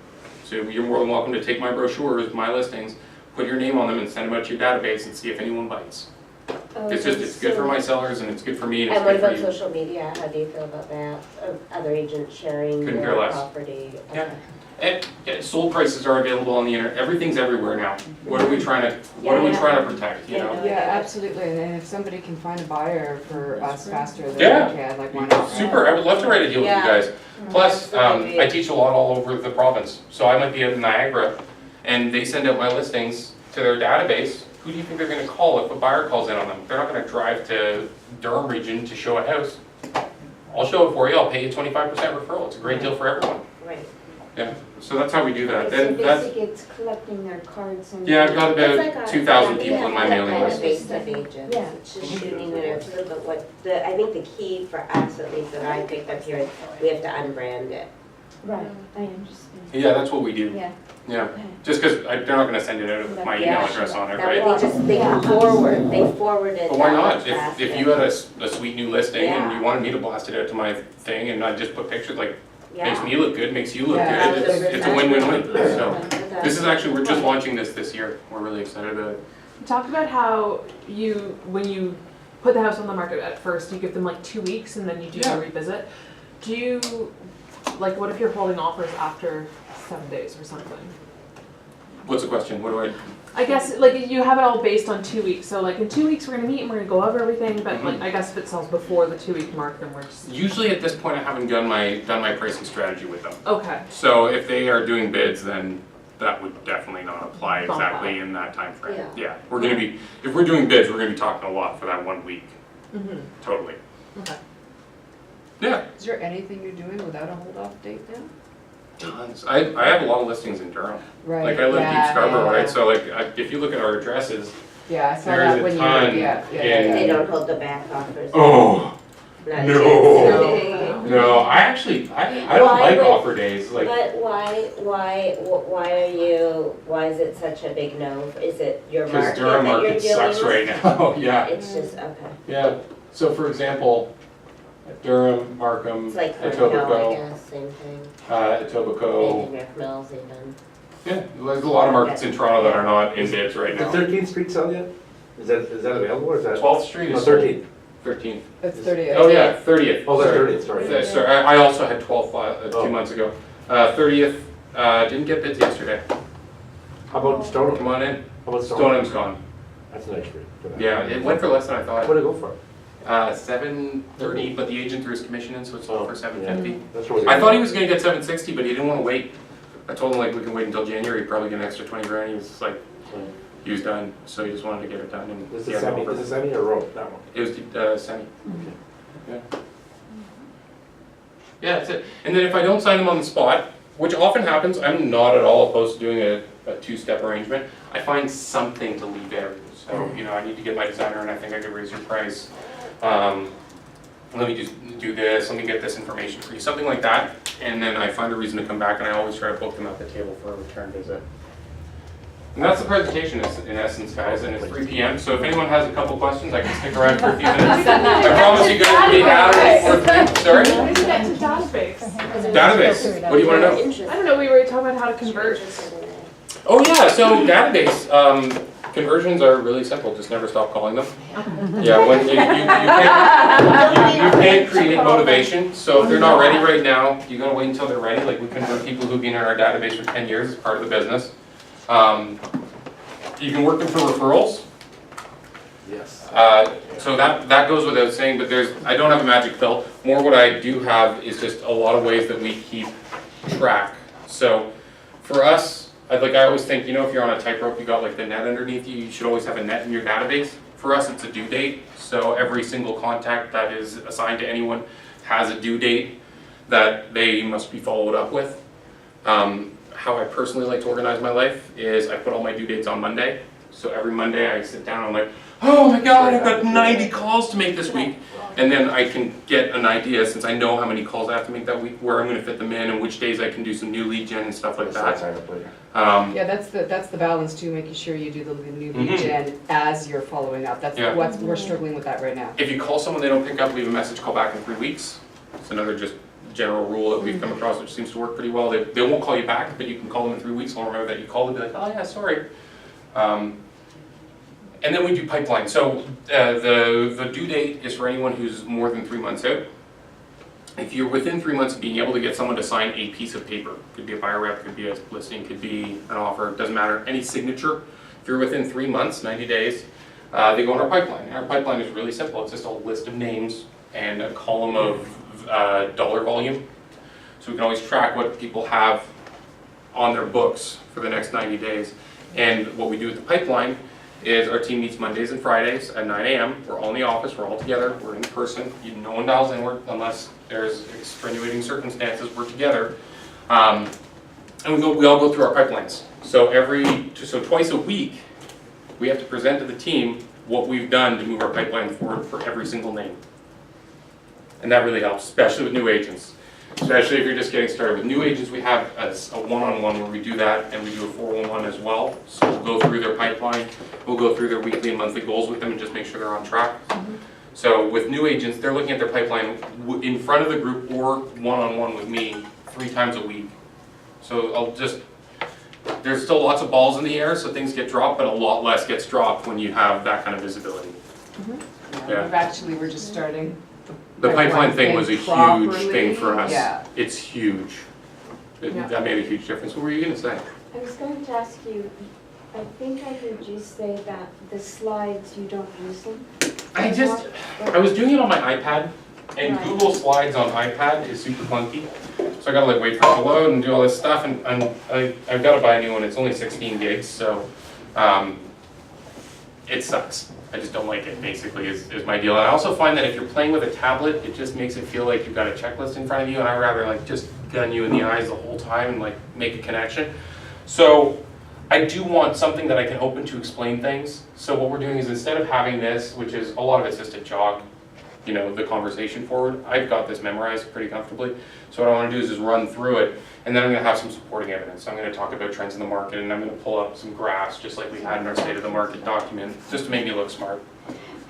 So you're more than welcome to take my brochures, my listings, put your name on them and send them out to your database and see if anyone bites. It's good for my sellers and it's good for me and it's And what good for about you. social media? How do you feel about that? Other agents sharing Couldn't care their less. property? Yeah. And sold prices are available on the internet. Everything's everywhere now. What are we trying to protect, you know? Yeah, absolutely, and if somebody can find a buyer for us faster than we Yeah. can, like why not? Super, I would love to write a deal with you Yeah. guys. Plus, Absolutely. I teach a lot all over the province. So I might be in Niagara and they send out my listings to their database. Who do you think they're gonna call if a buyer calls in on them? They're not gonna drive to Durham region to show a house. I'll show it for you, I'll pay you 25% referral. It's a great deal for everyone. Right. Yeah, so that's how we do that. So Then that's, basically it's collecting their cards and. yeah, I've got It's like about a- 2,000 yeah, people in my we have mailing that list. kind of base of agents, Yeah. it's just shooting it out to them, but what, I think the key for us, at least that I picked up here, is we have to unbrand it. Right, I understand. Yeah, that's what we do. Yeah. Yeah, Okay. just because they're not going to send it out with my email Yeah, address on it, That right? way they can forward, they forwarded. But why that not? much If faster. you had a sweet new listing and Yeah. you wanted me to blast it out to my thing and I just put pictures, like, makes Yeah. me look good, makes you look Yeah. good, it's a win-win-win, so. Exactly. This is actually, we're just launching this year, we're really excited about it. You talked about how when you put the house on the market at first, you give them like 2 weeks and then you do Yeah. a revisit. Do you, like, what if you're holding offers after 7 days or something? What's the question? What do I guess, like, you have it all based on 2 weeks, so like in 2 weeks we're gonna meet and we're gonna go over everything, but like, I guess if it sells before the 2 week mark, then we're just, Usually at this point, I haven't done my pricing strategy with them. okay. So if they are doing bids, then that would definitely not apply Bump exactly up. in that time frame. Yeah. Yeah, we're gonna be, if we're doing bids, we're gonna be talking a lot for that 1 week, Mm-hmm. totally. Okay. Yeah, Is there anything you're doing without a hold-off date now? tons. I have a lot of listings in Durham. Right. Like I live yeah, deep Scarborough, yeah, right? So like, if you look at our addresses, Yeah, I saw There that is a when you ton were, yeah. They don't hold the back offers. oh, Not no. yet. no, I actually, I don't Why like would- offer days, like, But why is it such a big no? Is it your because market Durham that you're market dealing sucks with? right now, yeah. It's just, okay. Yeah, so for example, at Durham, Markham, It's like Cornell, I Etobicoke, guess, same thing. Etobicoke, Maybe Rick Mills even. yeah, there's a lot of markets in Toronto that are not in bids right The now. 13th Street sell yet? Is that available or is that? 12th Street No, is 13th. 13th. That's 30. Oh yeah, 30th. Oh, that's Sorry. 30th, sorry. Sorry, I also had 12th 2 Oh. months ago. 30th, didn't get bids yesterday. How about Stoneham? Come on in. How about Stoneham? Stoneham's gone. That's a nice street. for that. Yeah, it went for less than I thought. What did it go for? 730, but the agent threw his commission in, so it sold for 750. That's what I thought he was gonna get 760, but he didn't wanna wait. I told him like we can wait until January, probably get an extra 20 grand. He was just like, he was done, so he just wanted to get it done. And This he is had an semi, offer. this is semi or road, that one? It was semi. Yeah. Yeah, that's it. And then if I don't sign them on the spot, which often happens, I'm not at all opposed to doing a two-step arrangement. I find something to leave out. So, you know, I need to get my designer and I think I could raise your price. Let me just do this, let me get this information for you, something like that. And then I find a reason to come back and I always try to book them at the table for a return visit. And that's the presentation in essence, guys, and it's 3 p.m. So if anyone has a couple questions, I can stick around for a few minutes. I promise you guys will be happy. Sorry? How did you get to database? Database, what do you want to know? Interesting. I don't know, we were talking about how to convert. Oh yeah, so database, conversions are really simple, just never stop calling them. Yeah, when you can't create motivation, so if they're not ready right now, you gotta wait until they're ready, like we convert people who've been in our database for 10 years as part of the business. You can work them for referrals. Yes. So that goes without saying, but I don't have a magic pill. More what I do have is just a lot of ways that we keep track. So for us, I always think, if you're on a tightrope, you got like the net underneath you, you should always have a net in your database. For us, it's a due date. So every single contact that is assigned to anyone has a due date that they must be followed up with. How I personally like to organize my life is I put all my due dates on Monday. So every Monday I sit down and I'm like, oh my God, I've got 90 calls to make this week. And then I can get an idea, since I know how many calls I have to make that week, where I'm gonna fit them in and which days I can do some new lead gen and stuff like that. Yeah, that's the balance too, making sure you do the new lead gen as you're following up. That's Yeah. what we're struggling with that right now. If you call someone, they don't pick up, leave a message, call back in 3 weeks. It's another just general rule that we've come across, which seems to work pretty well. They won't call you back, but you can call them in 3 weeks. They'll remember that you called and be like, oh yeah, sorry. And then we do pipeline. So the due date is for anyone who's more than 3 months out. If you're within 3 months of being able to get someone to sign a piece of paper, could be a buyer rep, could be a listing, could be an offer, doesn't matter, any signature. If you're within 3 months, 90 days, they go in our pipeline. And our pipeline is really simple. It's just a list of names and a column of dollar volume. So we can always track what people have on their books for the next 90 days. And what we do with the pipeline is our team meets Mondays and Fridays at 9 a.m. We're all in the office, we're all together, we're in person. No one dials inward unless there's extenuating circumstances, we're together. And we all go through our pipelines. So twice a week, we have to present to the team what we've done to move our pipeline forward for every single name. And that really helps, especially with new agents. Especially if you're just getting started. With new agents, we have a one-on-one where we do that, and we do a 411 as well. So we'll go through their pipeline, we'll go through their weekly and monthly goals with them and just make sure they're on track. So with new agents, they're looking at their pipeline in front of the group or one-on-one with me 3 times a week. So there's still lots of balls in the air, so things get dropped, but a lot less gets dropped when you have that kind of visibility. Yeah. We're just starting. The pipeline thing was a huge thing for us. Yeah. It's huge. That made a huge difference. What were you gonna say? I was going to ask you, I think I heard you say that the slides, you don't use them. I was doing it on my iPad, and Right. Google Slides on iPad is super clunky. So I gotta like wait for it to load and do all this stuff, and I've gotta buy a new one. It's only 16 gigs, so it sucks. I just don't like it, basically, is my deal. And I also find that if you're playing with a tablet, it just makes it feel like you've got a checklist in front of you, and I'd rather like just gun you in the eyes the whole time and like make a connection. So I do want something that I can open to explain things. So what we're doing is, instead of having this, which is a lot of it's just to jog, the conversation forward, I've got this memorized pretty comfortably. So what I want to do is just run through it, and then I'm going to have some supporting evidence. I'm going to talk about trends in the market, and I'm going to pull up some graphs, just like we had in our State of the Market document, just to make me look smart.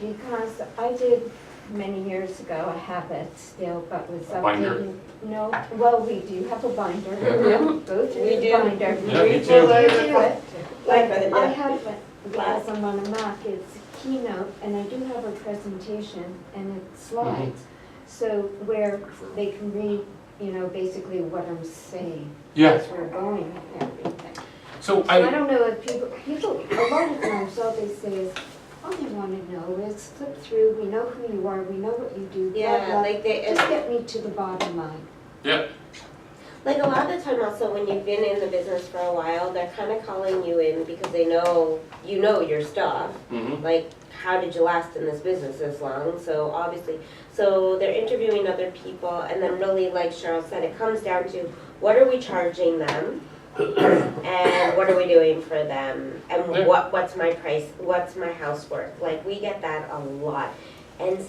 Because I did many years ago, I have it still, but was Binder? updating. No, well, we do have a binder. Go through We the do. binder. Yeah, me We too. do it. Like, But yeah. I have it, because I'm on a Mac, it's Keynote, and I do have a presentation, and it's slides. So where they can read, basically what I'm saying. Yeah. As we're going and everything. So So I don't know if people, a lot of times, all they say is, all they want to know is flip through, we know who you are, we know what you do, blah, Yeah, blah. like Just get me to the bottom line. yeah, Like a lot of the time also when you've been in the business for a while, they're kind of calling you in because they know, your stuff. Like, how did you last in this business this long? So obviously, so they're interviewing other people, and then really, like Cheryl said, it comes down to what are we charging them? And what are we doing for them? And what's my price, what's my house worth? Like, we get that a lot. And and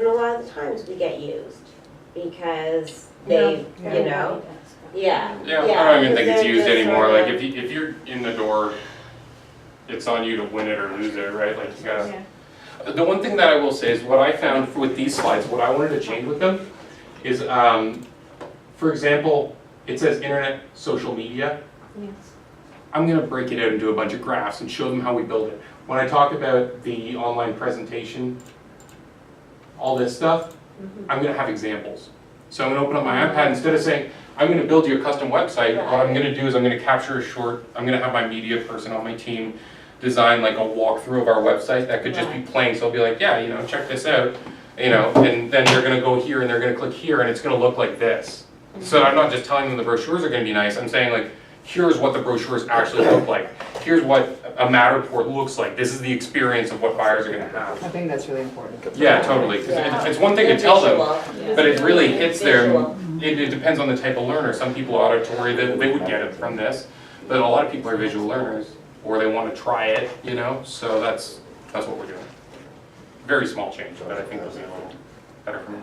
a lot of the times we get used because they, Yeah. Yeah, I don't even think it's they're used just anymore. sort Like of- if you're in the door, it's on you to win it or lose it, right? Like you gotta. The one thing that I will say is what I found with these slides, what I wanted to change with them is, for example, it says internet, social media. Yes. I'm gonna break it out into a bunch of graphs and show them how we build it. When I talk about the online presentation, all this stuff, I'm gonna have examples. So I'm gonna open up my iPad, instead of saying, I'm gonna build you a custom website, what I'm gonna do is I'm gonna capture a short, I'm gonna have my media person on my team design like a walkthrough of our website that could just be plain, so I'll be like, yeah, check this out, and then they're gonna go here and they're gonna click here and it's gonna look like this. So I'm not just telling them the brochures are gonna be nice, I'm saying like, here's what the brochures actually look like. Here's what a Matterport looks like. This is the experience of what buyers are gonna have. I think that's really important. Yeah, totally. 'Cause it's one thing to tell them, but it really hits their, it depends on the type of learner. Some people are auditory, they would get it from this, but a lot of people are visual learners, or they want to try it, so that's what we're doing. Very small change, but I think it'll be a little better for me.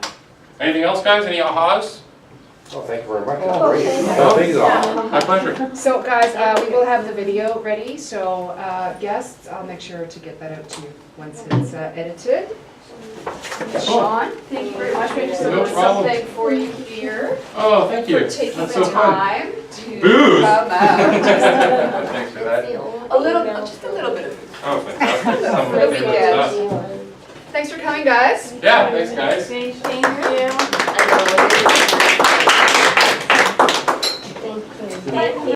Anything else, guys? Any ahas? Oh, thank you very much. Oh, Great. thank you. No, thank you all. My pleasure. So guys, we will have the video ready, so guests, I'll make sure to get that out to you once it's edited. Sean, thank you very much. We just No have problem. something for you here. Oh, thank you. For taking That's the so fun. time to Booze. come out. Thanks for that. Just a little bit of Oh, fantastic. Some of For my the favorite weekend. stuff. Thanks for coming, guys. Yeah, thanks, guys. Thank you. Thank you. Thank you.